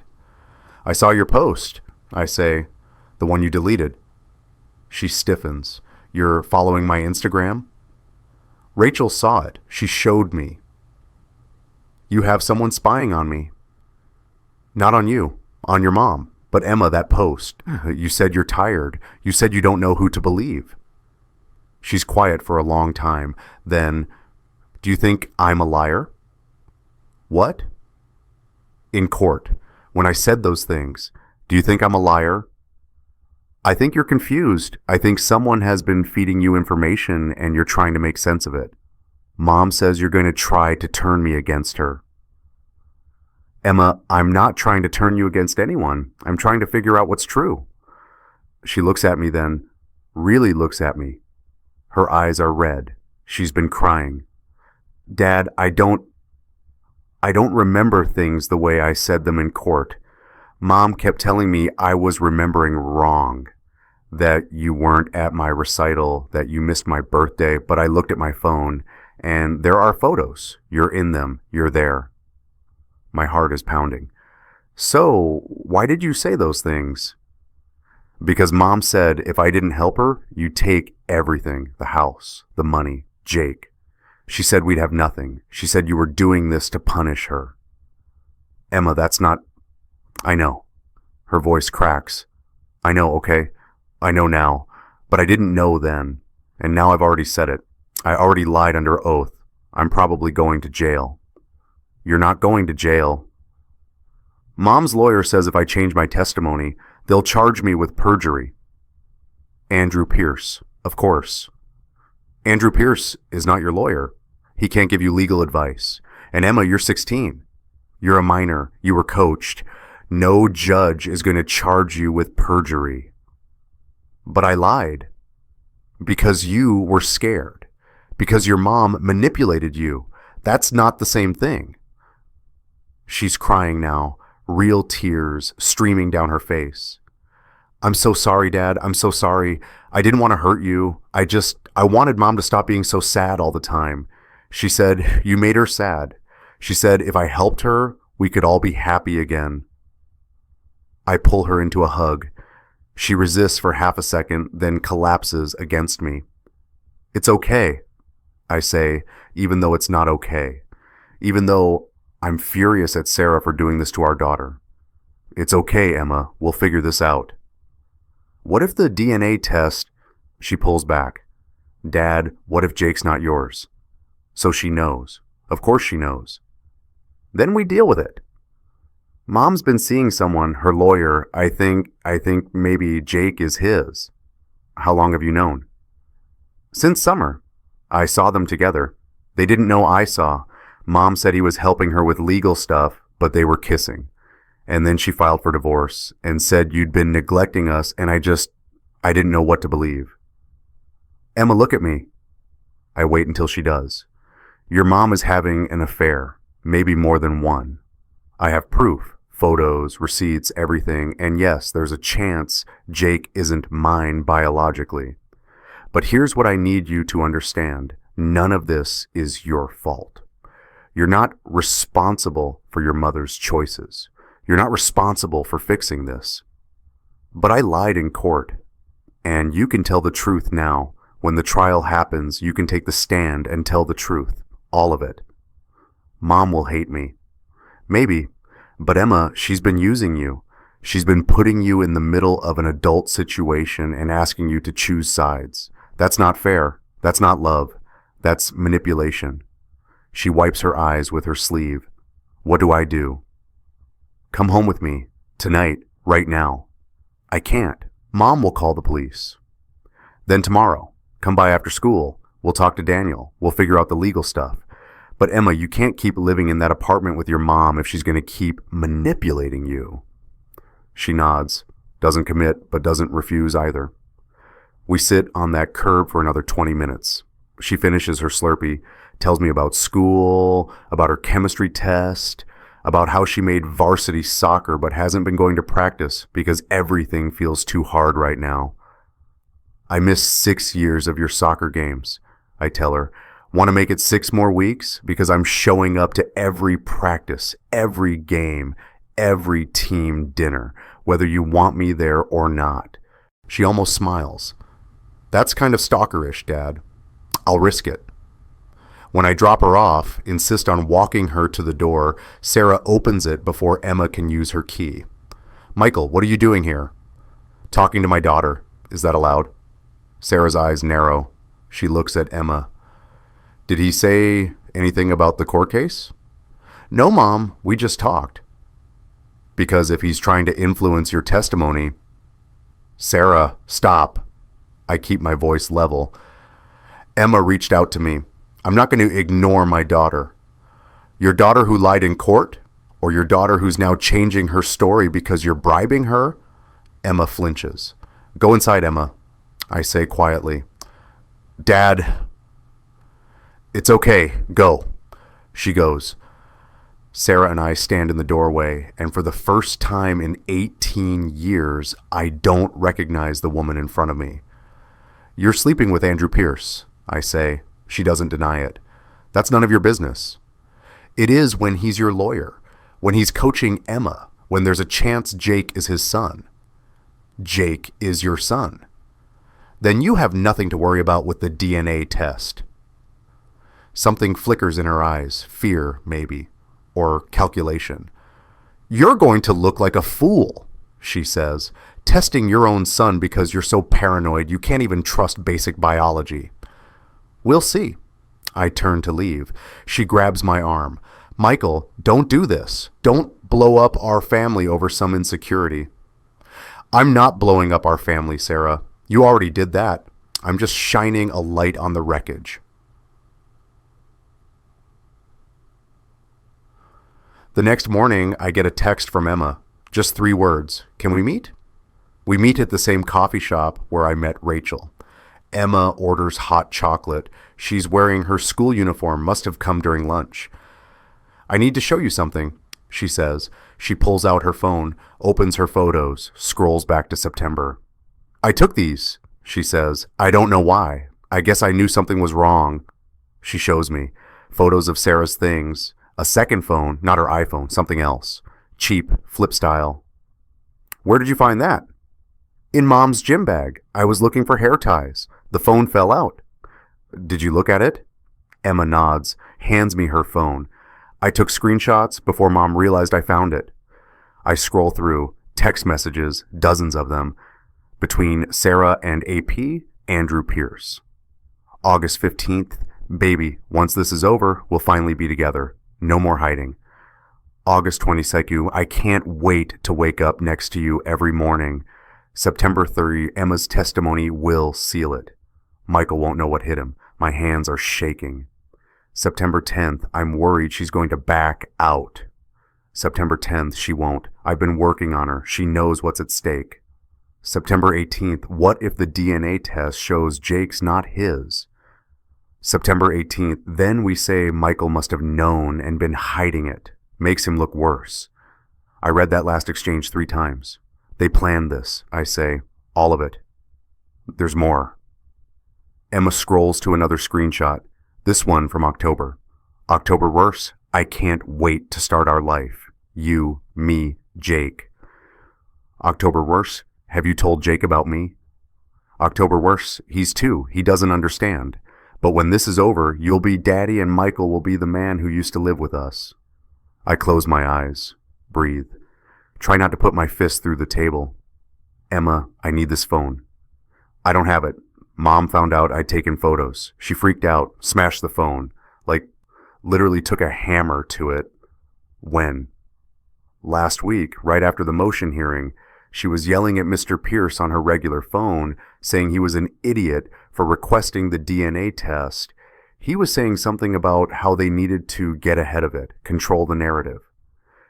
I saw your post, I say. The one you deleted. She stiffens. You're following my Instagram? Rachel saw it. She showed me. You have someone spying on me. Not on you, on your mom. But Emma, that post. You said you're tired. You said you don't know who to believe. She's quiet for a long time. Then, do you think I'm a liar? What? In court, when I said those things, do you think I'm a liar? I think you're confused. I think someone has been feeding you information and you're trying to make sense of it. Mom says you're going to try to turn me against her. Emma, I'm not trying to turn you against anyone. I'm trying to figure out what's true. She looks at me then, really looks at me. Her eyes are red. She's been crying. Dad, I don't remember things the way I said them in court. Mom kept telling me I was remembering wrong, that you weren't at my recital, that you missed my birthday, but I looked at my phone, and there are photos. You're in them. You're there. My heart is pounding. So, why did you say those things? Because Mom said if I didn't help her, you'd take everything, the house, the money, Jake. She said we'd have nothing. She said you were doing this to punish her. Emma, that's not... I know. Her voice cracks. I know, okay? I know now. But I didn't know then. And now I've already said it. I already lied under oath. I'm probably going to jail. You're not going to jail. Mom's lawyer says if I change my testimony, they'll charge me with perjury. Andrew Pierce, of course. Andrew Pierce is not your lawyer. He can't give you legal advice. And Emma, you're 16. You're a minor. You were coached. No judge is going to charge you with perjury. But I lied. Because you were scared. Because your mom manipulated you. That's not the same thing. She's crying now, real tears streaming down her face. I'm so sorry, Dad. I'm so sorry. I didn't want to hurt you. I wanted Mom to stop being so sad all the time. She said, you made her sad. She said, if I helped her, we could all be happy again. I pull her into a hug. She resists for half a second, then collapses against me. It's okay, I say, even though it's not okay. Even though I'm furious at Sarah for doing this to our daughter. It's okay, Emma. We'll figure this out. What if the DNA test... She pulls back. Dad, what if Jake's not yours? So she knows. Of course she knows. Then we deal with it. Mom's been seeing someone, her lawyer. I think maybe Jake is his. How long have you known? Since summer. I saw them together. They didn't know I saw. Mom said he was helping her with legal stuff, but they were kissing. And then she filed for divorce and said you'd been neglecting us, and I didn't know what to believe. Emma, look at me. I wait until she does. Your mom is having an affair, maybe more than one. I have proof, photos, receipts, everything, and yes, there's a chance Jake isn't mine biologically. But here's what I need you to understand. None of this is your fault. You're not responsible for your mother's choices. You're not responsible for fixing this. But I lied in court, and you can tell the truth now. When the trial happens, you can take the stand and tell the truth, all of it. Mom will hate me. Maybe, but Emma, she's been using you. She's been putting you in the middle of an adult situation and asking you to choose sides. That's not fair. That's not love. That's manipulation. She wipes her eyes with her sleeve. What do? Come home with me, tonight, right now. I can't. Mom will call the police. Then tomorrow, come by after school. We'll talk to Daniel. We'll figure out the legal stuff. But Emma, you can't keep living in that apartment with your mom if she's going to keep manipulating you. She nods, doesn't commit, but doesn't refuse either. We sit on that curb for another 20 minutes. She finishes her Slurpee, tells me about school, about her chemistry test, about how she made varsity soccer but hasn't been going to practice because everything feels too hard right now. I missed 6 years of your soccer games, I tell her. Want to make it 6 more weeks? Because I'm showing up to every practice, every game, every team dinner, whether you want me there or not. She almost smiles. That's kind of stalkerish, Dad. I'll risk it. When I drop her off, insist on walking her to the door, Sarah opens it before Emma can use her key. Michael, what are you doing here? Talking to my daughter. Is that allowed? Sarah's eyes narrow. She looks at Emma. Did he say anything about the court case? No, Mom, we just talked. Because if he's trying to influence your testimony... Sarah, stop. I keep my voice level. Emma reached out to me. I'm not going to ignore my daughter. Your daughter who lied in court? Or your daughter who's now changing her story because you're bribing her? Emma flinches. Go inside, Emma, I say quietly. Dad. It's okay. Go. She goes. Sarah and I stand in the doorway, and for the first time in 18 years, I don't recognize the woman in front of me. You're sleeping with Andrew Pierce, I say. She doesn't deny it. That's none of your business. It is when he's your lawyer, when he's coaching Emma, when there's a chance Jake is his son. Jake is your son. Then you have nothing to worry about with the DNA test. Something flickers in her eyes, fear, maybe, or calculation. You're going to look like a fool, she says, testing your own son because you're so paranoid you can't even trust basic biology. We'll see. I turn to leave. She grabs my arm. Michael, don't do this. Don't blow up our family over some insecurity. I'm not blowing up our family, Sarah. You already did that. I'm just shining a light on the wreckage. The next morning, I get a text from Emma. Just 3 words. Can we meet? We meet at the same coffee shop where I met Rachel. Emma orders hot chocolate. She's wearing her school uniform, must have come during lunch. I need to show you something, she says. She pulls out her phone, opens her photos, scrolls back to September. I took these, she says. I don't know why. I guess I knew something was wrong. She shows me photos of Sarah's things. A second phone, not her iPhone, something else. Cheap, flip style. Where did you find that? In Mom's gym bag. I was looking for hair ties. The phone fell out. Did you look at it? Emma nods, hands me her phone. I took screenshots before Mom realized I found it. I scroll through, text messages, dozens of them, between Sarah and AP, Andrew Pierce. August 15th, baby, once this is over, we'll finally be together. No more hiding. August 22nd, I can't wait to wake up next to you every morning. September 30, Emma's testimony will seal it. Michael won't know what hit him. My hands are shaking. September 10th, I'm worried she's going to back out. September 10th, she won't. I've been working on her. She knows what's at stake. September 18th, what if the DNA test shows Jake's not his? September 18th, then we say Michael must have known and been hiding it. Makes him look worse. I read that last exchange 3 times. They planned this, I say. All of it. There's more. Emma scrolls to another screenshot. This one from October. October worse. I can't wait to start our life. You, me, Jake. October worse. Have you told Jake about me? October worse. He's 2. He doesn't understand. But when this is over, you'll be Daddy and Michael will be the man who used to live with us. I close my eyes. Breathe. Try not to put my fist through the table. Emma, I need this phone. I don't have it. Mom found out I'd taken photos. She freaked out, smashed the phone, like literally took a hammer to it. When? Last week, right after the motion hearing, she was yelling at Mr. Pierce on her regular phone, saying he was an idiot for requesting the DNA test. He was saying something about how they needed to get ahead of it, control the narrative.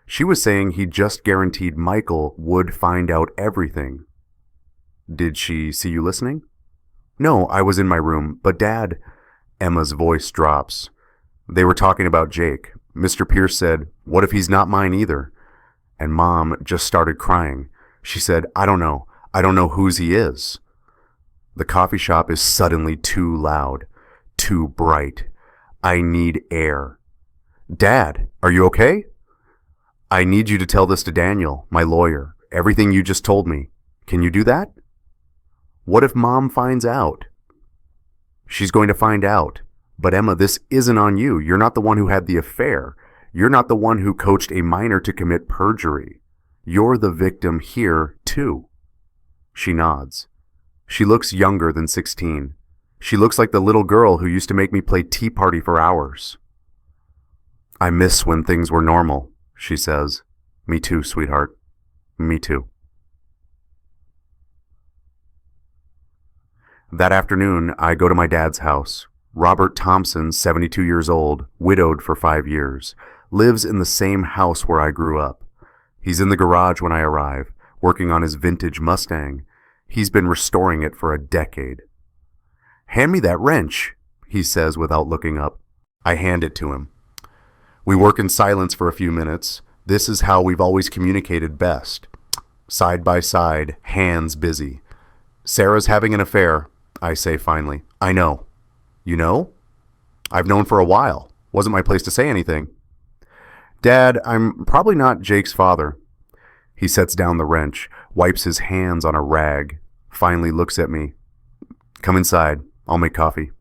She was saying he just guaranteed Michael would find out everything. Did she see you listening? No, I was in my room, but Dad... Emma's voice drops. They were talking about Jake. Mr. Pierce said, what if he's not mine either? And Mom just started crying. She said, I don't know. I don't know whose he is. The coffee shop is suddenly too loud, too bright. I need air. Dad, are you okay? I need you to tell this to Daniel, my lawyer. Everything you just told me. Can you do that? What if Mom finds out? She's going to find out. But Emma, this isn't on you. You're not the one who had the affair. You're not the one who coached a minor to commit perjury. You're the victim here, too. She nods. She looks younger than 16. She looks like the little girl who used to make me play Tea Party for hours. I miss when things were normal, she says. Me too, sweetheart. Me too. That afternoon, I go to my dad's house. Robert Thompson, 72 years old, widowed for 5 years, lives in the same house where I grew up. He's in the garage when I arrive, working on his vintage Mustang. He's been restoring it for a decade. Hand me that wrench, he says without looking up. I hand it to him. We work in silence for a few minutes. This is how we've always communicated best. Side by side, hands busy. Sarah's having an affair, I say finally. I know. You know? I've known for a while. Wasn't my place to say anything. Dad, I'm probably not Jake's father. He sets down the wrench, wipes his hands on a rag, finally looks at me. Come inside. I'll make coffee.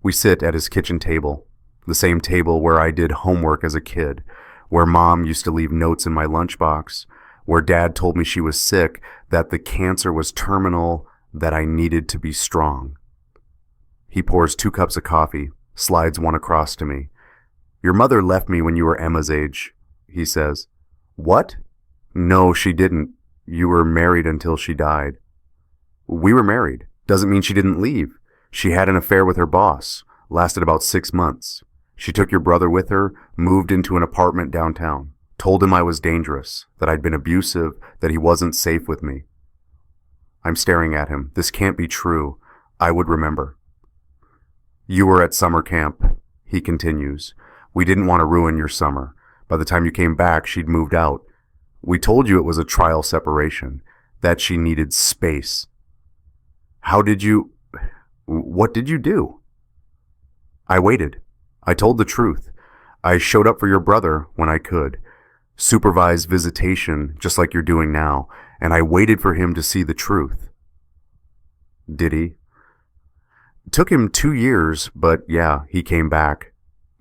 We sit at his kitchen table, the same table where I did homework as a kid, where Mom used to leave notes in my lunchbox, where Dad told me she was sick, that the cancer was terminal, that I needed to be strong. He pours 2 cups of coffee, slides one across to me. Your mother left me when you were Emma's age, he says. What? No, she didn't. You were married until she died. We were married. Doesn't mean she didn't leave. She had an affair with her boss. Lasted about 6 months. She took your brother with her, moved into an apartment downtown. Told him I was dangerous, that I'd been abusive, that he wasn't safe with me. I'm staring at him. This can't be true. I would remember. You were at summer camp, he continues. We didn't want to ruin your summer. By the time you came back, she'd moved out. We told you it was a trial separation, that she needed space. What did you do? I waited. I told the truth. I showed up for your brother when I could. Supervised visitation, just like you're doing now, and I waited for him to see the truth. Did he? It took him 2 years, but yeah, he came back.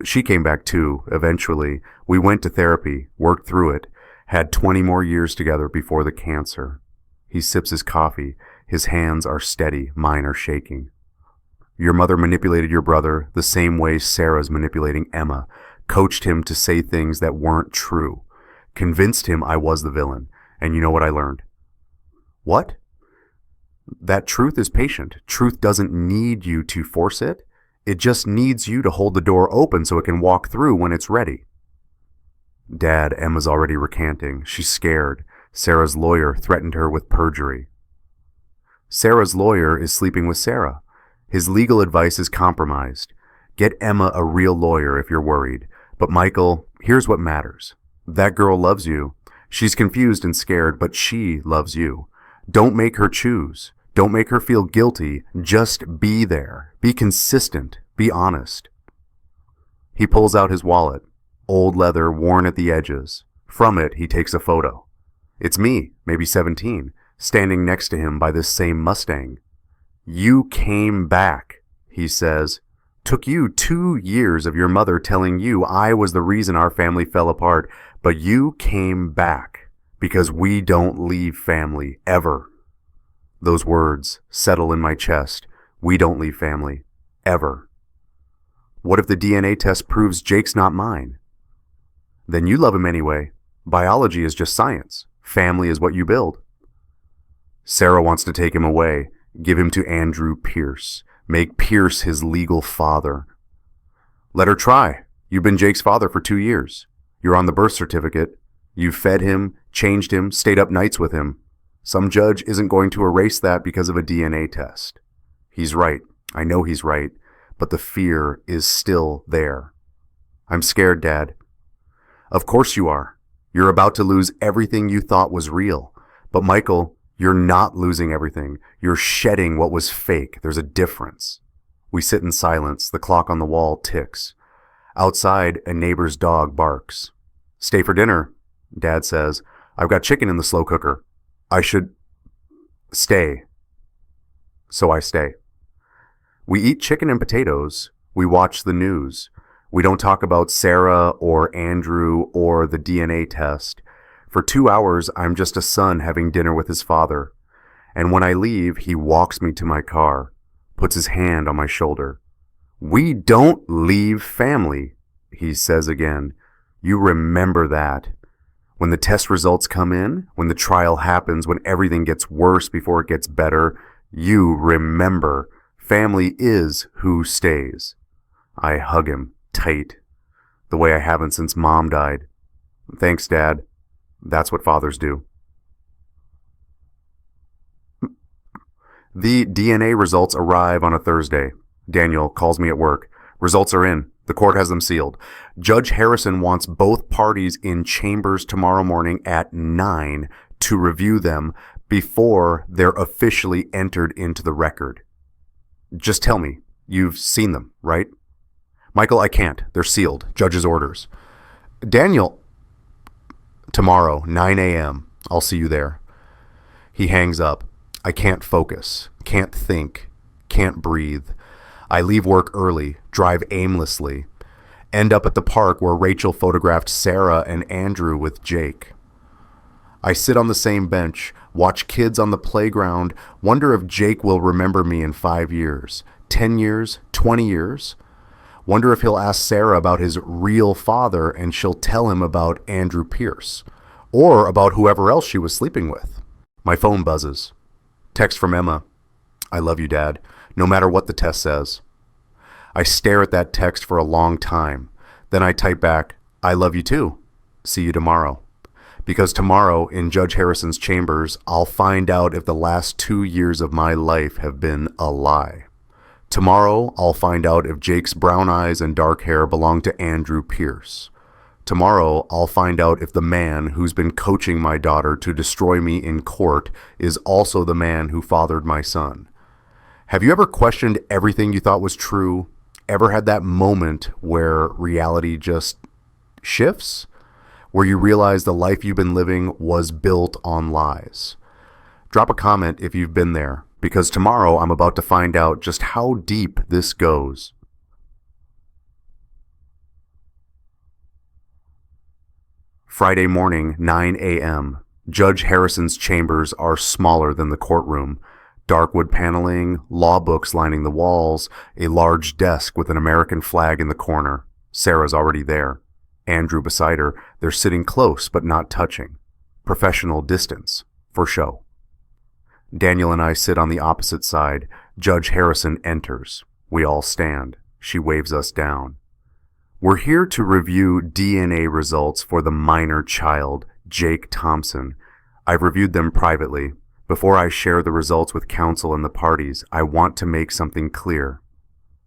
She came back too, eventually. We went to therapy, worked through it, had 20 more years together before the cancer. He sips his coffee. His hands are steady, mine are shaking. Your mother manipulated your brother the same way Sarah's manipulating Emma, coached him to say things that weren't true, convinced him I was the villain. And you know what I learned? What? That truth is patient. Truth doesn't need you to force it. It just needs you to hold the door open so it can walk through when it's ready. Dad, Emma's already recanting. She's scared. Sarah's lawyer threatened her with perjury. Sarah's lawyer is sleeping with Sarah. His legal advice is compromised. Get Emma a real lawyer if you're worried. But Michael, here's what matters. That girl loves you. She's confused and scared, but she loves you. Don't make her choose. Don't make her feel guilty. Just be there. Be consistent. Be honest. He pulls out his wallet. Old leather, worn at the edges. From it, he takes a photo. It's me, maybe 17, standing next to him by this same Mustang. You came back, he says. Took you 2 years of your mother telling you I was the reason our family fell apart, but you came back because we don't leave family, ever. Those words settle in my chest. We don't leave family, ever. What if the DNA test proves Jake's not mine? Then you love him anyway. Biology is just science. Family is what you build. Sarah wants to take him away, give him to Andrew Pierce, make Pierce his legal father. Let her try. You've been Jake's father for 2 years. You're on the birth certificate. You've fed him, changed him, stayed up nights with him. Some judge isn't going to erase that because of a DNA test. He's right. I know he's right, but the fear is still there. I'm scared, Dad. Of course you are. You're about to lose everything you thought was real. But Michael, you're not losing everything. You're shedding what was fake. There's a difference. We sit in silence. The clock on the wall ticks. Outside, a neighbor's dog barks. Stay for dinner, Dad says. I've got chicken in the slow cooker. I should stay. So I stay. We eat chicken and potatoes. We watch the news. We don't talk about Sarah or Andrew or the DNA test. For 2 hours, I'm just a son having dinner with his father. And when I leave, he walks me to my car, puts his hand on my shoulder. We don't leave family, he says again. You remember that. When the test results come in, when the trial happens, when everything gets worse before it gets better, you remember family is who stays. I hug him tight, the way I haven't since Mom died. Thanks, Dad. That's what fathers do. The DNA results arrive on a Thursday. Daniel calls me at work. Results are in. The court has them sealed. Judge Harrison wants both parties in chambers tomorrow morning at 9 to review them before they're officially entered into the record. Just tell me, you've seen them, right? Michael, I can't. They're sealed. Judge's orders. Daniel, tomorrow, 9 a.m. I'll see you there. He hangs up. I can't focus, can't think, can't breathe. I leave work early, drive aimlessly, end up at the park where Rachel photographed Sarah and Andrew with Jake. I sit on the same bench, watch kids on the playground, wonder if Jake will remember me in 5 years, 10 years, 20 years. Wonder if he'll ask Sarah about his real father and she'll tell him about Andrew Pierce, or about whoever else she was sleeping with. My phone buzzes. Text from Emma. I love you, Dad, no matter what the test says. I stare at that text for a long time. Then I type back, I love you too. See you tomorrow. Because tomorrow, in Judge Harrison's chambers, I'll find out if the last 2 years of my life have been a lie. Tomorrow, I'll find out if Jake's brown eyes and dark hair belong to Andrew Pierce. Tomorrow, I'll find out if the man who's been coaching my daughter to destroy me in court is also the man who fathered my son. Have you ever questioned everything you thought was true? Ever had that moment where reality just shifts? Where you realize the life you've been living was built on lies? Drop a comment if you've been there, because tomorrow I'm about to find out just how deep this goes. Friday morning, 9 a.m. Judge Harrison's chambers are smaller than the courtroom. Dark wood paneling, law books lining the walls, a large desk with an American flag in the corner. Sarah's already there. Andrew beside her. They're sitting close but not touching. Professional distance. For show. Daniel and I sit on the opposite side. Judge Harrison enters. We all stand. She waves us down. We're here to review DNA results for the minor child, Jake Thompson. I've reviewed them privately. Before I share the results with counsel and the parties, I want to make something clear.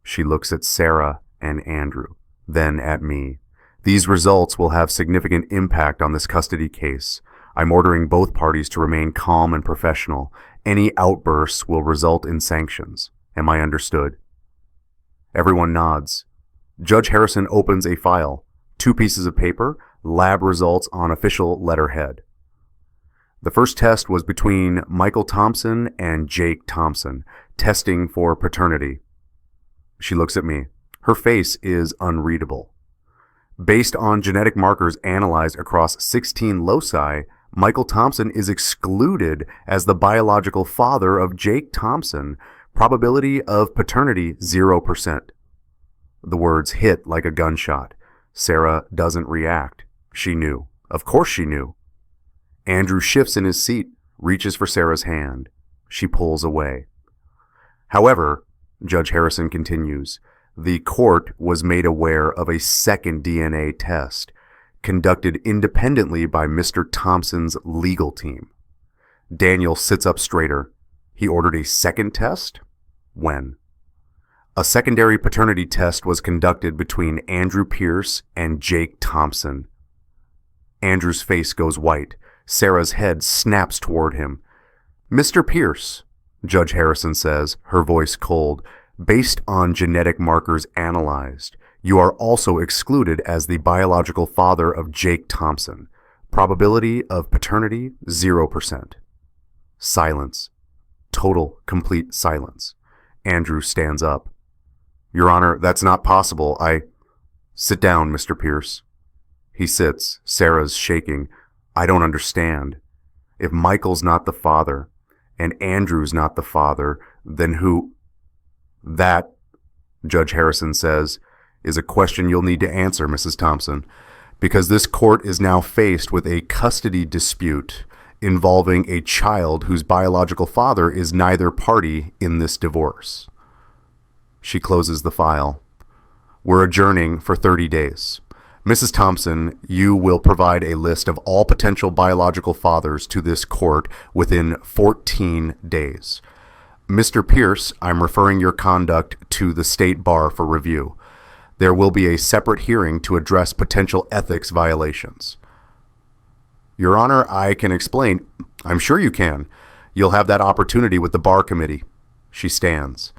She looks at Sarah and Andrew, then at me. These results will have significant impact on this custody case. I'm ordering both parties to remain calm and professional. Any outbursts will result in sanctions. Am I understood? Everyone nods. Judge Harrison opens a file. 2 pieces of paper, lab results on official letterhead. The first test was between Michael Thompson and Jake Thompson, testing for paternity. She looks at me. Her face is unreadable. Based on genetic markers analyzed across 16 loci, Michael Thompson is excluded as the biological father of Jake Thompson. Probability of paternity 0%. The words hit like a gunshot. Sarah doesn't react. She knew. Of course she knew. Andrew shifts in his seat, reaches for Sarah's hand. She pulls away. However, Judge Harrison continues, the court was made aware of a second DNA test conducted independently by Mr. Thompson's legal team. Daniel sits up straighter. He ordered a second test? When? A secondary paternity test was conducted between Andrew Pierce and Jake Thompson. Andrew's face goes white. Sarah's head snaps toward him. Mr. Pierce, Judge Harrison says, her voice cold, based on genetic markers analyzed, you are also excluded as the biological father of Jake Thompson. Probability of paternity 0%. Silence. Total, complete silence. Andrew stands up. Your Honor, that's not possible. Sit down, Mr. Pierce. He sits. Sarah's shaking. I don't understand. If Michael's not the father, and Andrew's not the father, then who? That, Judge Harrison says, is a question you'll need to answer, Mrs. Thompson, because this court is now faced with a custody dispute involving a child whose biological father is neither party in this divorce. She closes the file. We're adjourning for 30 days. Mrs. Thompson, you will provide a list of all potential biological fathers to this court within 14 days. Mr. Pierce, I'm referring your conduct to the State Bar for review. There will be a separate hearing to address potential ethics violations. Your Honor, I can explain. I'm sure you can. You'll have that opportunity with the bar committee. She stands.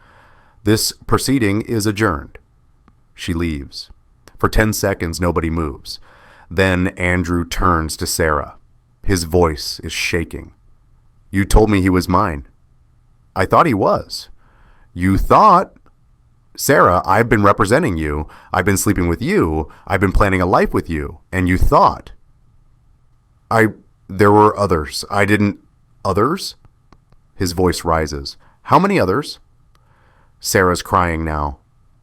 This proceeding is adjourned. She leaves. For 10 seconds, nobody moves. Then Andrew turns to Sarah. His voice is shaking. You told me he was mine. I thought he was. You thought? Sarah, I've been representing you. I've been sleeping with you. I've been planning a life with you. And you thought. There were others. I didn't. Others? His voice rises. How many others? Sarah's crying now.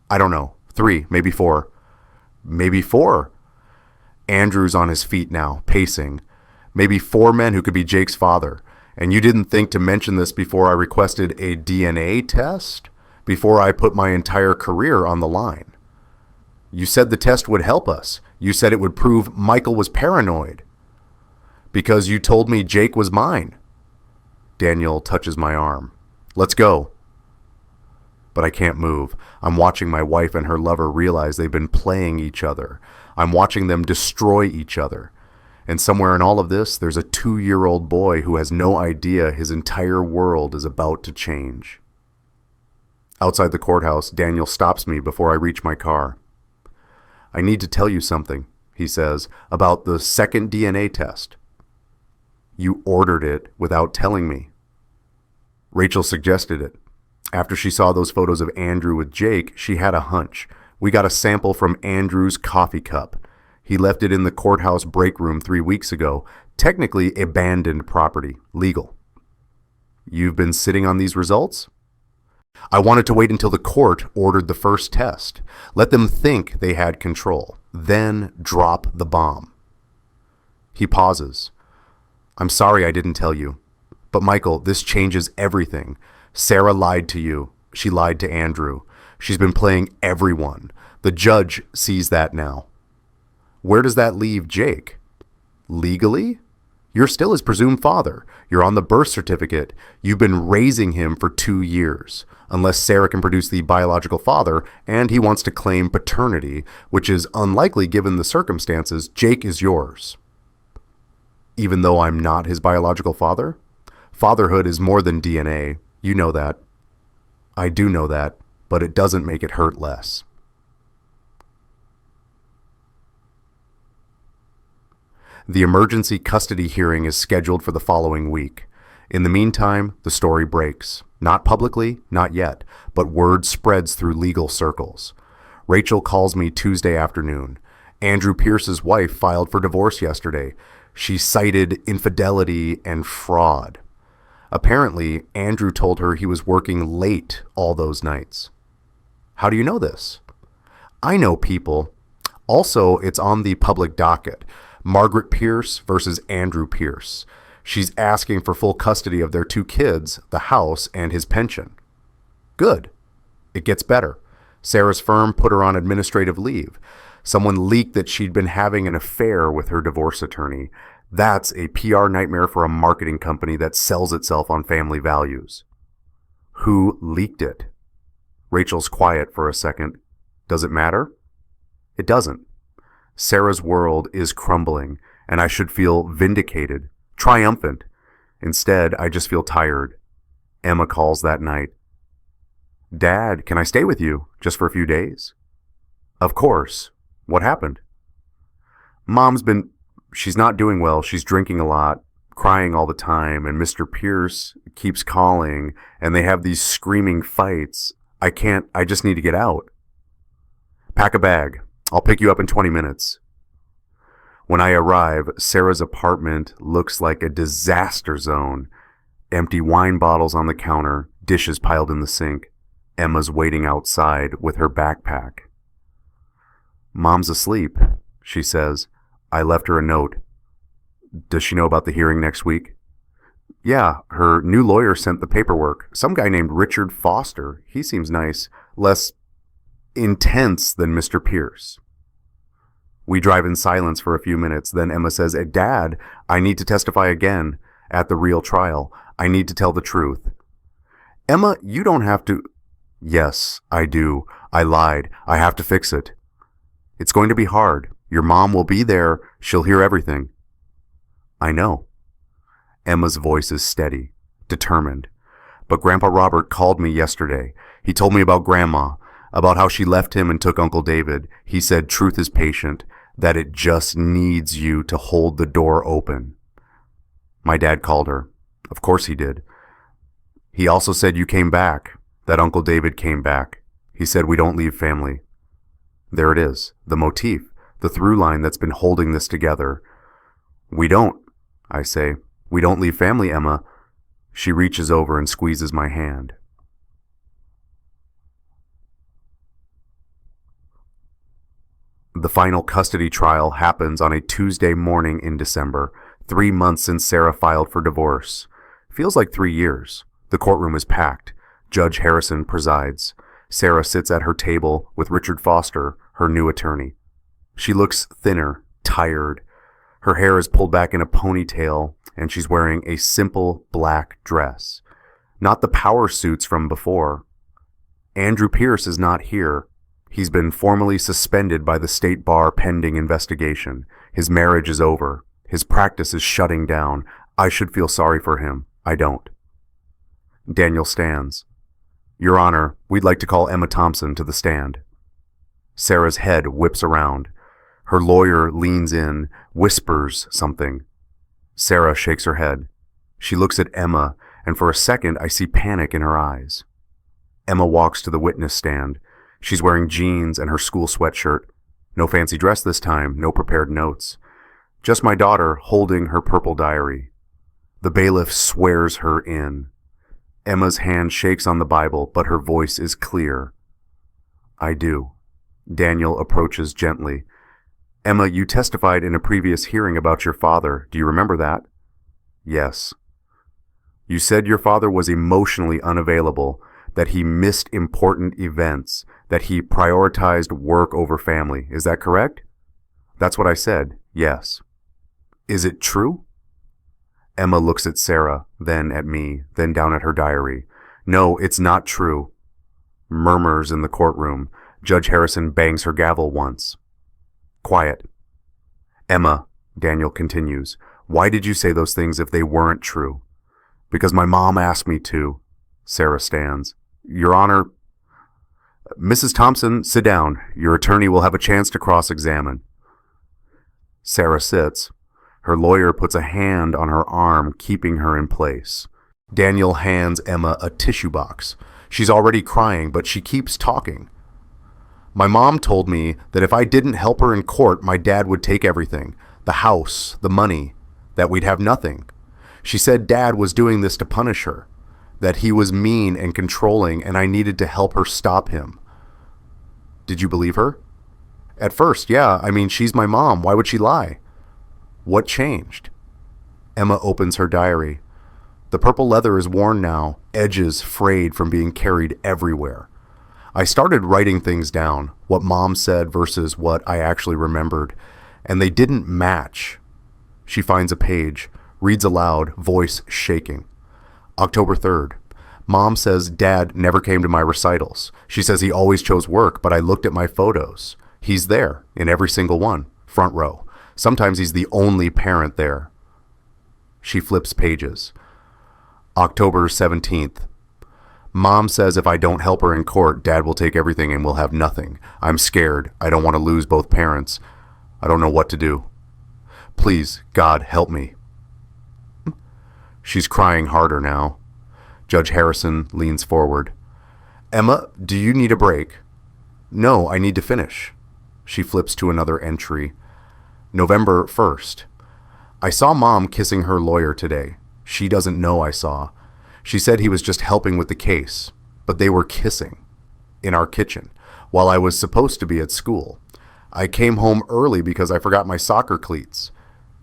I don't know. 3, maybe 4. Maybe 4. Andrew's on his feet now, pacing. Maybe 4 men who could be Jake's father. And you didn't think to mention this before I requested a DNA test? Before I put my entire career on the line? You said the test would help us. You said it would prove Michael was paranoid. Because you told me Jake was mine. Daniel touches my arm. Let's go. But I can't move. I'm watching my wife and her lover realize they've been playing each other. I'm watching them destroy each other. And somewhere in all of this, there's a 2-year-old boy who has no idea his entire world is about to change. Outside the courthouse, Daniel stops me before I reach my car. I need to tell you something, he says, about the second DNA test. You ordered it without telling me. Rachel suggested it. After she saw those photos of Andrew with Jake, she had a hunch. We got a sample from Andrew's coffee cup. He left it in the courthouse break room 3 weeks ago. Technically abandoned property. Legal. You've been sitting on these results? I wanted to wait until the court ordered the first test. Let them think they had control. Then drop the bomb. He pauses. I'm sorry I didn't tell you. But Michael, this changes everything. Sarah lied to you. She lied to Andrew. She's been playing everyone. The judge sees that now. Where does that leave Jake? Legally? You're still his presumed father. You're on the birth certificate. You've been raising him for 2 years. Unless Sarah can produce the biological father and he wants to claim paternity, which is unlikely given the circumstances, Jake is yours. Even though I'm not his biological father? Fatherhood is more than DNA. You know that. I do know that, but it doesn't make it hurt less. The emergency custody hearing is scheduled for the following week. In the meantime, the story breaks. Not publicly, not yet, but word spreads through legal circles. Rachel calls me Tuesday afternoon. Andrew Pierce's wife filed for divorce yesterday. She cited infidelity and fraud. Apparently, Andrew told her he was working late all those nights. How do you know this? I know people. Also, it's on the public docket. Margaret Pierce versus Andrew Pierce. She's asking for full custody of their 2 kids, the house, and his pension. Good. It gets better. Sarah's firm put her on administrative leave. Someone leaked that she'd been having an affair with her divorce attorney. That's a PR nightmare for a marketing company that sells itself on family values. Who leaked it? Rachel's quiet for a second. Does it matter? It doesn't. Sarah's world is crumbling, and I should feel vindicated, triumphant. Instead, I just feel tired. Emma calls that night. Dad, can I stay with you just for a few days? Of course. What happened? She's not doing well. She's drinking a lot, crying all the time, and Mr. Pierce keeps calling, and they have these screaming fights. I just need to get out. Pack a bag. I'll pick you up in 20 minutes. When I arrive, Sarah's apartment looks like a disaster zone. Empty wine bottles on the counter, dishes piled in the sink. Emma's waiting outside with her backpack. Mom's asleep, she says. I left her a note. Does she know about the hearing next week? Yeah, her new lawyer sent the paperwork. Some guy named Richard Foster. He seems nice. Less intense than Mr. Pierce. We drive in silence for a few minutes. Then Emma says, Dad, I need to testify again at the real trial. I need to tell the truth. Emma, you don't have to. Yes, I do. I lied. I have to fix it. It's going to be hard. Your mom will be there. She'll hear everything. I know. Emma's voice is steady, determined. But Grandpa Robert called me yesterday. He told me about Grandma, about how she left him and took Uncle David. He said truth is patient, that it just needs you to hold the door open. My dad called her. Of course he did. He also said you came back, that Uncle David came back. He said we don't leave family. There it is, the motif, the through line that's been holding this together. We don't, I say. We don't leave family, Emma. She reaches over and squeezes my hand. The final custody trial happens on a Tuesday morning in December, 3 months since Sarah filed for divorce. Feels like 3 years. The courtroom is packed. Judge Harrison presides. Sarah sits at her table with Richard Foster, her new attorney. She looks thinner, tired. Her hair is pulled back in a ponytail, and she's wearing a simple black dress. Not the power suits from before. Andrew Pierce is not here. He's been formally suspended by the state bar pending investigation. His marriage is over. His practice is shutting down. I should feel sorry for him. I don't. Daniel stands. Your Honor, we'd like to call Emma Thompson to the stand. Sarah's head whips around. Her lawyer leans in, whispers something. Sarah shakes her head. She looks at Emma, and for a second I see panic in her eyes. Emma walks to the witness stand. She's wearing jeans and her school sweatshirt. No fancy dress this time, no prepared notes. Just my daughter holding her purple diary. The bailiff swears her in. Emma's hand shakes on the Bible, but her voice is clear. I do. Daniel approaches gently. Emma, you testified in a previous hearing about your father. Do you remember that? Yes. You said your father was emotionally unavailable, that he missed important events, that he prioritized work over family. Is that correct? That's what I said, yes. Is it true? Emma looks at Sarah, then at me, then down at her diary. No, it's not true. Murmurs in the courtroom. Judge Harrison bangs her gavel once. Quiet. Emma, Daniel continues, why did you say those things if they weren't true? Because my mom asked me to. Sarah stands. Your Honor, Mrs. Thompson, sit down. Your attorney will have a chance to cross-examine. Sarah sits. Her lawyer puts a hand on her arm, keeping her in place. Daniel hands Emma a tissue box. She's already crying, but she keeps talking. My mom told me that if I didn't help her in court, my dad would take everything. The house, the money, that we'd have nothing. She said Dad was doing this to punish her, that he was mean and controlling and I needed to help her stop him. Did you believe her? At first, yeah. I mean, she's my mom. Why would she lie? What changed? Emma opens her diary. The purple leather is worn now, edges frayed from being carried everywhere. I started writing things down, what Mom said versus what I actually remembered, and they didn't match. She finds a page, reads aloud, voice shaking. October 3rd. Mom says Dad never came to my recitals. She says he always chose work, but I looked at my photos. He's there, in every single one, front row. Sometimes he's the only parent there. She flips pages. October 17th. Mom says if I don't help her in court, Dad will take everything and we'll have nothing. I'm scared. I don't want to lose both parents. I don't know what to do. Please, God, help me. She's crying harder now. Judge Harrison leans forward. Emma, do you need a break? No, I need to finish. She flips to another entry. November 1st. I saw Mom kissing her lawyer today. She doesn't know I saw. She said he was just helping with the case, but they were kissing in our kitchen while I was supposed to be at school. I came home early because I forgot my soccer cleats.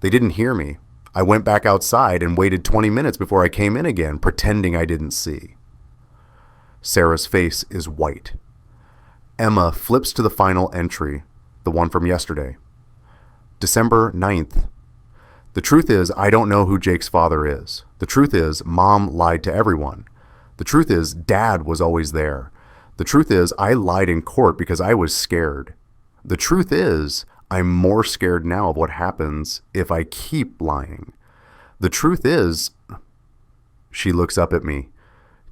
They didn't hear me. I went back outside and waited 20 minutes before I came in again, pretending I didn't see. Sarah's face is white. Emma flips to the final entry, the one from yesterday. December 9th. The truth is, I don't know who Jake's father is. The truth is, Mom lied to everyone. The truth is, Dad was always there. The truth is, I lied in court because I was scared. The truth is, I'm more scared now of what happens if I keep lying. The truth is, she looks up at me,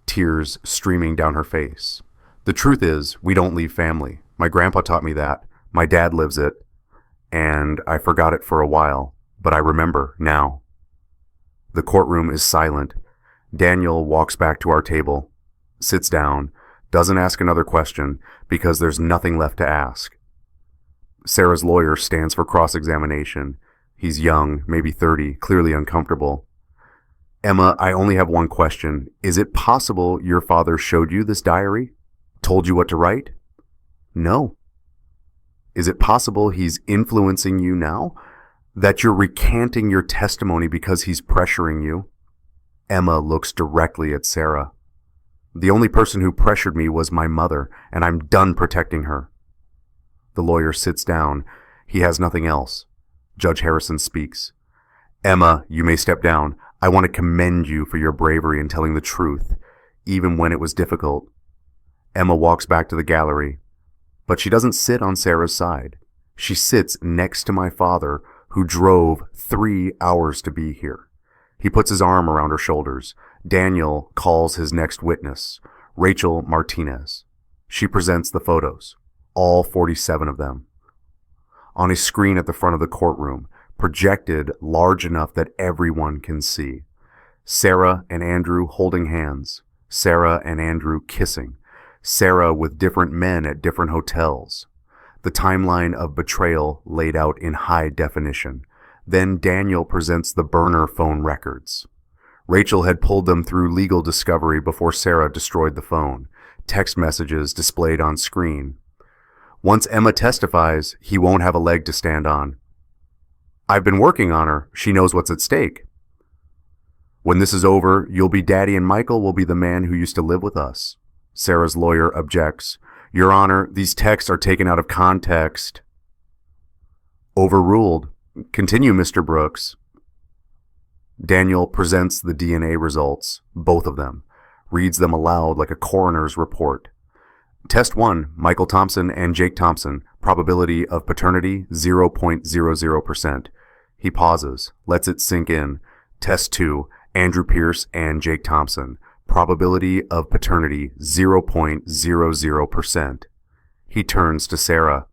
tears streaming down her face. The truth is, we don't leave family. My grandpa taught me that. My dad lives it. And I forgot it for a while, but I remember now. The courtroom is silent. Daniel walks back to our table, sits down, doesn't ask another question because there's nothing left to ask. Sarah's lawyer stands for cross-examination. He's young, maybe 30, clearly uncomfortable. Emma, I only have one question. Is it possible your father showed you this diary? Told you what to write? No. Is it possible he's influencing you now? That you're recanting your testimony because he's pressuring you? Emma looks directly at Sarah. The only person who pressured me was my mother, and I'm done protecting her. The lawyer sits down. He has nothing else. Judge Harrison speaks. Emma, you may step down. I want to commend you for your bravery in telling the truth, even when it was difficult. Emma walks back to the gallery, but she doesn't sit on Sarah's side. She sits next to my father, who drove 3 hours to be here. He puts his arm around her shoulders. Daniel calls his next witness, Rachel Martinez. She presents the photos, all 47 of them. On a screen at the front of the courtroom, projected large enough that everyone can see. Sarah and Andrew holding hands. Sarah and Andrew kissing. Sarah with different men at different hotels. The timeline of betrayal laid out in high definition. Then Daniel presents the burner phone records. Rachel had pulled them through legal discovery before Sarah destroyed the phone. Text messages displayed on screen. Once Emma testifies, he won't have a leg to stand on. I've been working on her. She knows what's at stake. When this is over, you'll be daddy and Michael will be the man who used to live with us. Sarah's lawyer objects. Your Honor, these texts are taken out of context. Overruled. Continue, Mr. Brooks. Daniel presents the DNA results, both of them, reads them aloud like a coroner's report. Test 1, Michael Thompson and Jake Thompson, probability of paternity 0.00%. He pauses, lets it sink in. Test 2, Andrew Pierce and Jake Thompson, probability of paternity 0.00%. He turns to Sarah.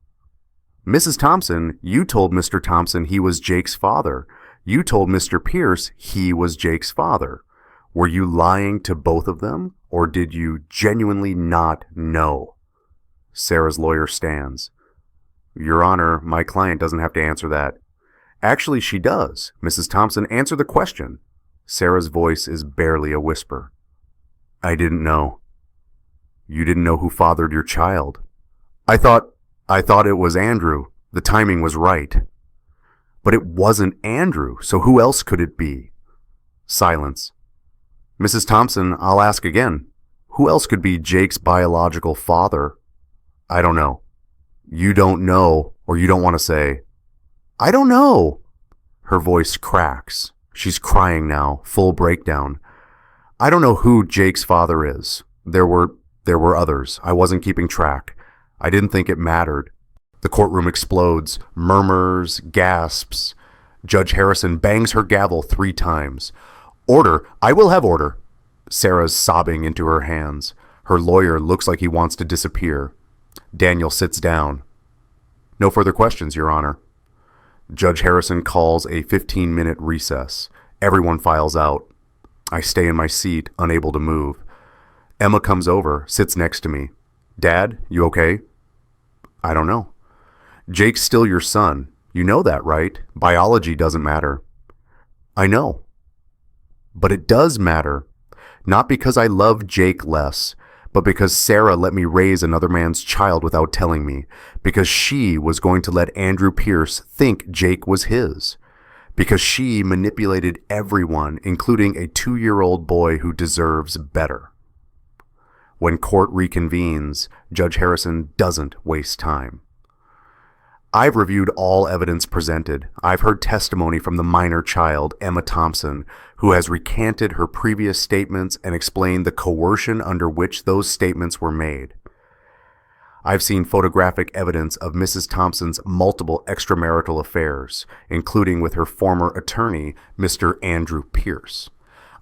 Mrs. Thompson, you told Mr. Thompson he was Jake's father. You told Mr. Pierce he was Jake's father. Were you lying to both of them, or did you genuinely not know? Sarah's lawyer stands. Your Honor, my client doesn't have to answer that. Actually, she does. Mrs. Thompson, answer the question. Sarah's voice is barely a whisper. I didn't know. You didn't know who fathered your child. I thought it was Andrew. The timing was right. But it wasn't Andrew, so who else could it be? Silence. Mrs. Thompson, I'll ask again. Who else could be Jake's biological father? I don't know. You don't know, or you don't want to say, I don't know. Her voice cracks. She's crying now, full breakdown. I don't know who Jake's father is. There were others. I wasn't keeping track. I didn't think it mattered. The courtroom explodes, murmurs, gasps. Judge Harrison bangs her gavel 3 times. Order! I will have order! Sarah's sobbing into her hands. Her lawyer looks like he wants to disappear. Daniel sits down. No further questions, Your Honor. Judge Harrison calls a 15-minute recess. Everyone files out. I stay in my seat, unable to move. Emma comes over, sits next to me. Dad, you okay? I don't know. Jake's still your son. You know that, right? Biology doesn't matter. I know. But it does matter. Not because I love Jake less, but because Sarah let me raise another man's child without telling me. Because she was going to let Andrew Pierce think Jake was his. Because she manipulated everyone, including a 2-year-old boy who deserves better. When court reconvenes, Judge Harrison doesn't waste time. I've reviewed all evidence presented. I've heard testimony from the minor child, Emma Thompson, who has recanted her previous statements and explained the coercion under which those statements were made. I've seen photographic evidence of Mrs. Thompson's multiple extramarital affairs, including with her former attorney, Mr. Andrew Pierce.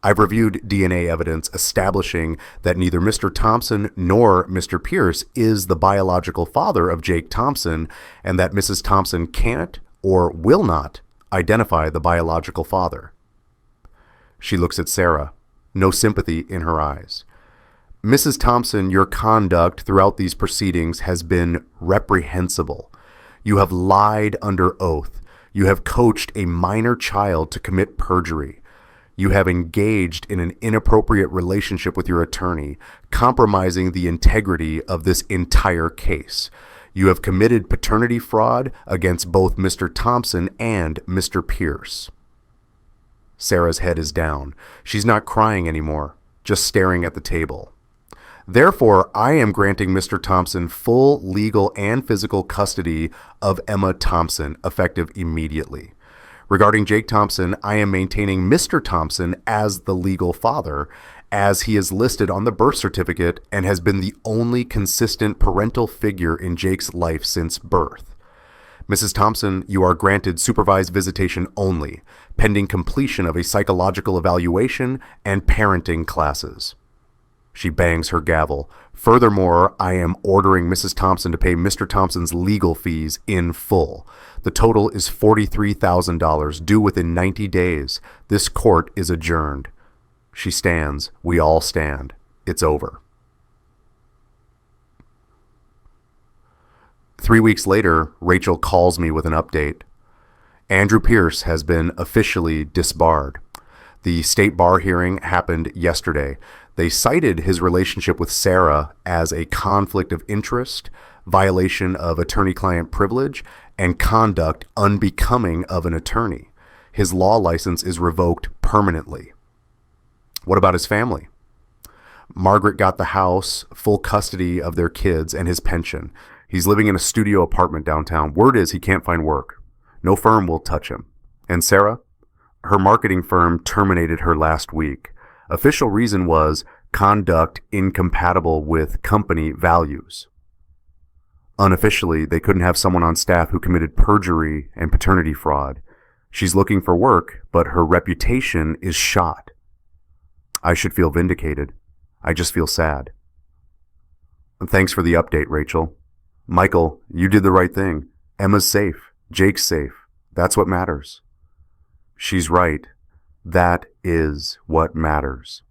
I've reviewed DNA evidence establishing that neither Mr. Thompson nor Mr. Pierce is the biological father of Jake Thompson, and that Mrs. Thompson can't or will not identify the biological father. She looks at Sarah, no sympathy in her eyes. Mrs. Thompson, your conduct throughout these proceedings has been reprehensible. You have lied under oath. You have coached a minor child to commit perjury. You have engaged in an inappropriate relationship with your attorney, compromising the integrity of this entire case. You have committed paternity fraud against both Mr. Thompson and Mr. Pierce. Sarah's head is down. She's not crying anymore, just staring at the table. Therefore, I am granting Mr. Thompson full legal and physical custody of Emma Thompson, effective immediately. Regarding Jake Thompson, I am maintaining Mr. Thompson as the legal father, as he is listed on the birth certificate and has been the only consistent parental figure in Jake's life since birth. Mrs. Thompson, you are granted supervised visitation only, pending completion of a psychological evaluation and parenting classes. She bangs her gavel. Furthermore, I am ordering Mrs. Thompson to pay Mr. Thompson's legal fees in full. The total is $43,000, due within 90 days. This court is adjourned. She stands. We all stand. It's over. 3 weeks later, Rachel calls me with an update. Andrew Pierce has been officially disbarred. The state bar hearing happened yesterday. They cited his relationship with Sarah as a conflict of interest, violation of attorney-client privilege, and conduct unbecoming of an attorney. His law license is revoked permanently. What about his family? Margaret got the house, full custody of their kids, and his pension. He's living in a studio apartment downtown. Word is he can't find work. No firm will touch him. And Sarah? Her marketing firm terminated her last week. Official reason was conduct incompatible with company values. Unofficially, they couldn't have someone on staff who committed perjury and paternity fraud. She's looking for work, but her reputation is shot. I should feel vindicated. I just feel sad. Thanks for the update, Rachel. Michael, you did the right thing. Emma's safe. Jake's safe. That's what matters. She's right. That is what matters.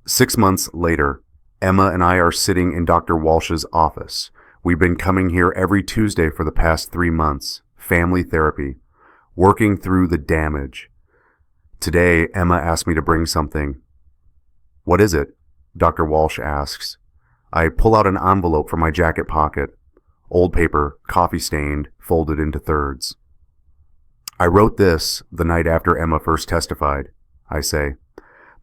6 months later, Emma and I are sitting in Dr. Walsh's office. We've been coming here every Tuesday for the past 3 months. Family therapy. Working through the damage. Today, Emma asked me to bring something. What is it? Dr. Walsh asks. I pull out an envelope from my jacket pocket. Old paper, coffee-stained, folded into thirds. I wrote this the night after Emma first testified, I say.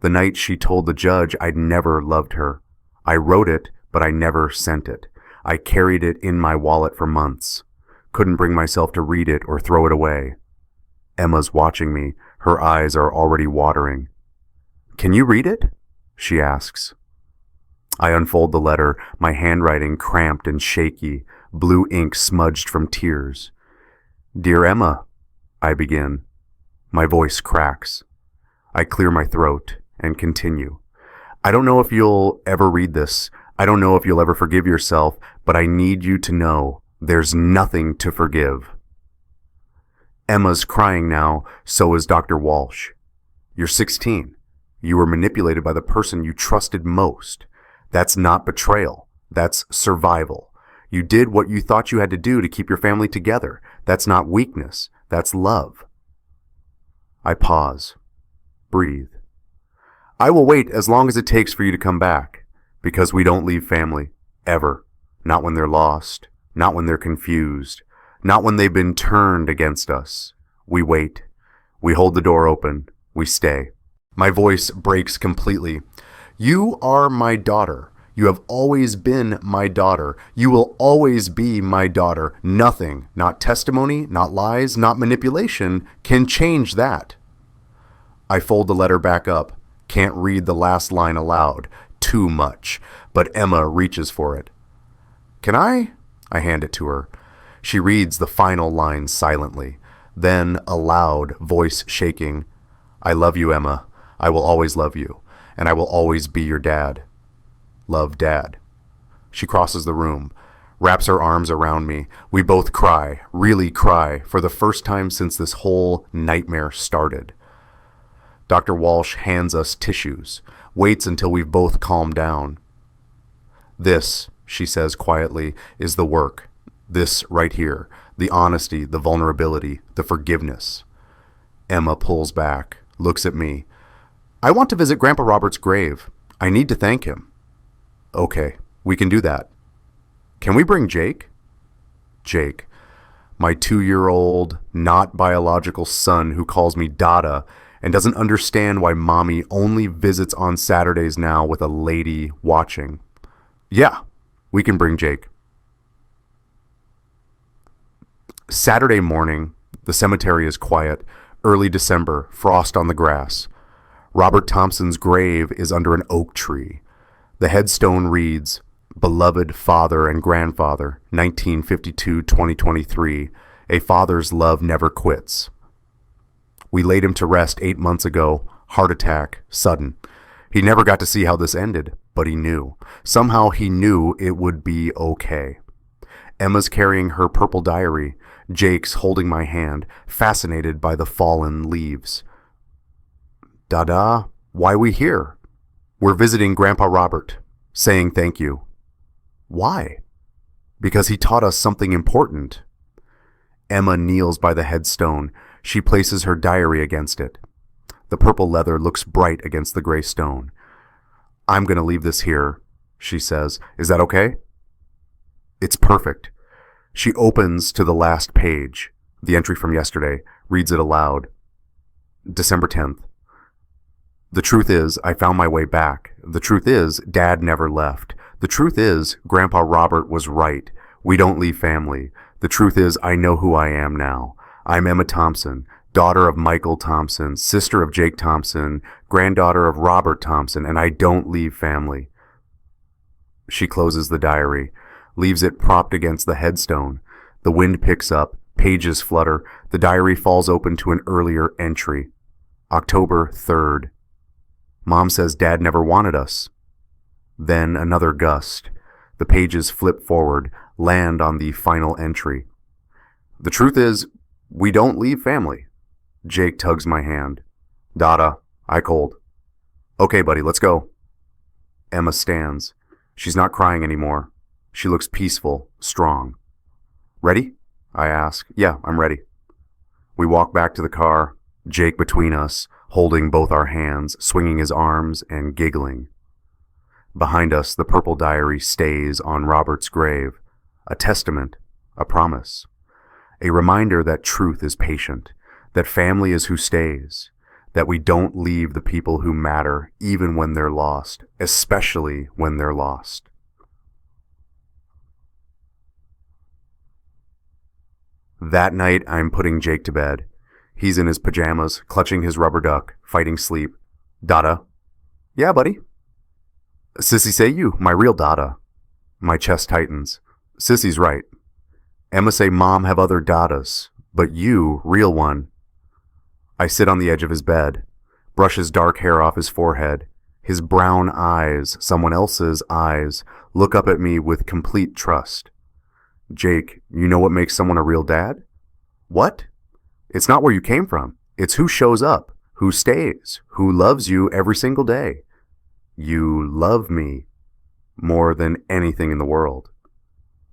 The night she told the judge I'd never loved her. I wrote it, but I never sent it. I carried it in my wallet for months. Couldn't bring myself to read it or throw it away. Emma's watching me. Her eyes are already watering. Can you read it? She asks. I unfold the letter, my handwriting cramped and shaky, blue ink smudged from tears. Dear Emma, I begin. My voice cracks. I clear my throat and continue. I don't know if you'll ever read this. I don't know if you'll ever forgive yourself, but I need you to know there's nothing to forgive. Emma's crying now, so is Dr. Walsh. You're 16. You were manipulated by the person you trusted most. That's not betrayal. That's survival. You did what you thought you had to do to keep your family together. That's not weakness. That's love. I pause. Breathe. I will wait as long as it takes for you to come back, because we don't leave family, ever. Not when they're lost. Not when they're confused. Not when they've been turned against us. We wait. We hold the door open. We stay. My voice breaks completely. You are my daughter. You have always been my daughter. You will always be my daughter. Nothing, not testimony, not lies, not manipulation, can change that. I fold the letter back up. Can't read the last line aloud. Too much. But Emma reaches for it. Can I? I hand it to her. She reads the final line silently. Then, aloud, voice shaking. I love you, Emma. I will always love you. And I will always be your dad. Love, Dad. She crosses the room, wraps her arms around me. We both cry, really cry, for the first time since this whole nightmare started. Dr. Walsh hands us tissues, waits until we've both calmed down. This, she says quietly, is the work. This right here, the honesty, the vulnerability, the forgiveness. Emma pulls back, looks at me. I want to visit Grandpa Robert's grave. I need to thank him. Okay, we can do that. Can we bring Jake? Jake, my 2-year-old, not biological son who calls me Dada and doesn't understand why Mommy only visits on Saturdays now with a lady watching. Yeah, we can bring Jake. Saturday morning, the cemetery is quiet. Early December, frost on the grass. Robert Thompson's grave is under an oak tree. The headstone reads, Beloved Father and Grandfather, 1952-2023. A father's love never quits. We laid him to rest 8 months ago. Heart attack, sudden. He never got to see how this ended, but he knew. Somehow he knew it would be okay. Emma's carrying her purple diary. Jake's holding my hand, fascinated by the fallen leaves. Dada, why we here? We're visiting Grandpa Robert, saying thank you. Why? Because he taught us something important. Emma kneels by the headstone. She places her diary against it. The purple leather looks bright against the gray stone. I'm going to leave this here, she says. Is that okay? It's perfect. She opens to the last page, the entry from yesterday, reads it aloud. December 10th. The truth is, I found my way back. The truth is, Dad never left. The truth is, Grandpa Robert was right. We don't leave family. The truth is, I know who I am now. I'm Emma Thompson, daughter of Michael Thompson, sister of Jake Thompson, granddaughter of Robert Thompson, and I don't leave family. She closes the diary, leaves it propped against the headstone. The wind picks up, pages flutter, the diary falls open to an earlier entry. October 3rd. Mom says Dad never wanted us. Then another gust. The pages flip forward, land on the final entry. The truth is, we don't leave family. Jake tugs my hand. Dada, I cold. Okay, buddy, let's go. Emma stands. She's not crying anymore. She looks peaceful, strong. Ready? I ask. Yeah, I'm ready. We walk back to the car, Jake between us, holding both our hands, swinging his arms and giggling. Behind us, the purple diary stays on Robert's grave, a testament, a promise, a reminder that truth is patient, that family is who stays, that we don't leave the people who matter even when they're lost, especially when they're lost. That night, I'm putting Jake to bed. He's in his pajamas, clutching his rubber duck, fighting sleep. Dada. Yeah, buddy. Sissy say you, my real Dada. My chest tightens. Sissy's right. Emma say Mom have other Dadas, but you, real one. I sit on the edge of his bed, brush his dark hair off his forehead. His brown eyes, someone else's eyes, look up at me with complete trust. Jake, you know what makes someone a real dad? What? It's not where you came from. It's who shows up, who stays, who loves you every single day. You love me more than anything in the world.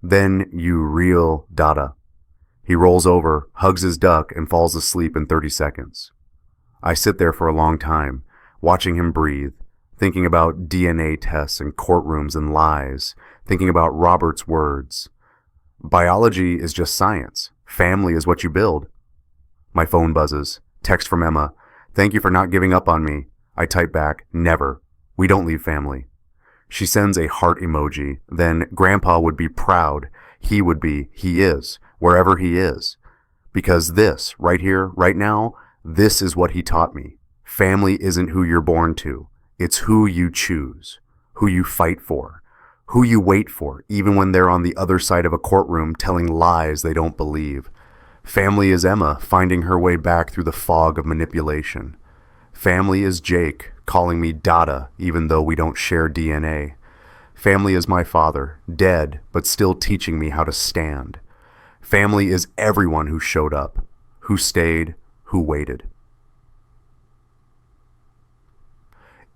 Then you real Dada. He rolls over, hugs his duck, and falls asleep in 30 seconds. I sit there for a long time, watching him breathe, thinking about DNA tests and courtrooms and lies, thinking about Robert's words. Biology is just science. Family is what you build. My phone buzzes. Text from Emma. Thank you for not giving up on me. I type back, never. We don't leave family. She sends a heart emoji. Then Grandpa would be proud. He would be, he is, wherever he is. Because this, right here, right now, this is what he taught me. Family isn't who you're born to. It's who you choose, who you fight for, who you wait for, even when they're on the other side of a courtroom telling lies they don't believe. Family is Emma finding her way back through the fog of manipulation. Family is Jake calling me Dada even though we don't share DNA. Family is my father, dead but still teaching me how to stand. Family is everyone who showed up, who stayed, who waited.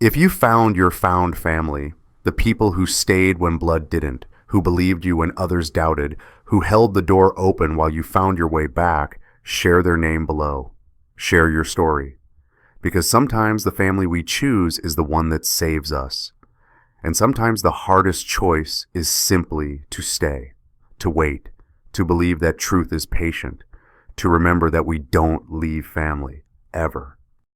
If you found your found family, the people who stayed when blood didn't, who believed you when others doubted, who held the door open while you found your way back, share their name below. Share your story. Because sometimes the family we choose is the one that saves us. And sometimes the hardest choice is simply to stay, to wait, to believe that truth is patient, to remember that we don't leave family, ever.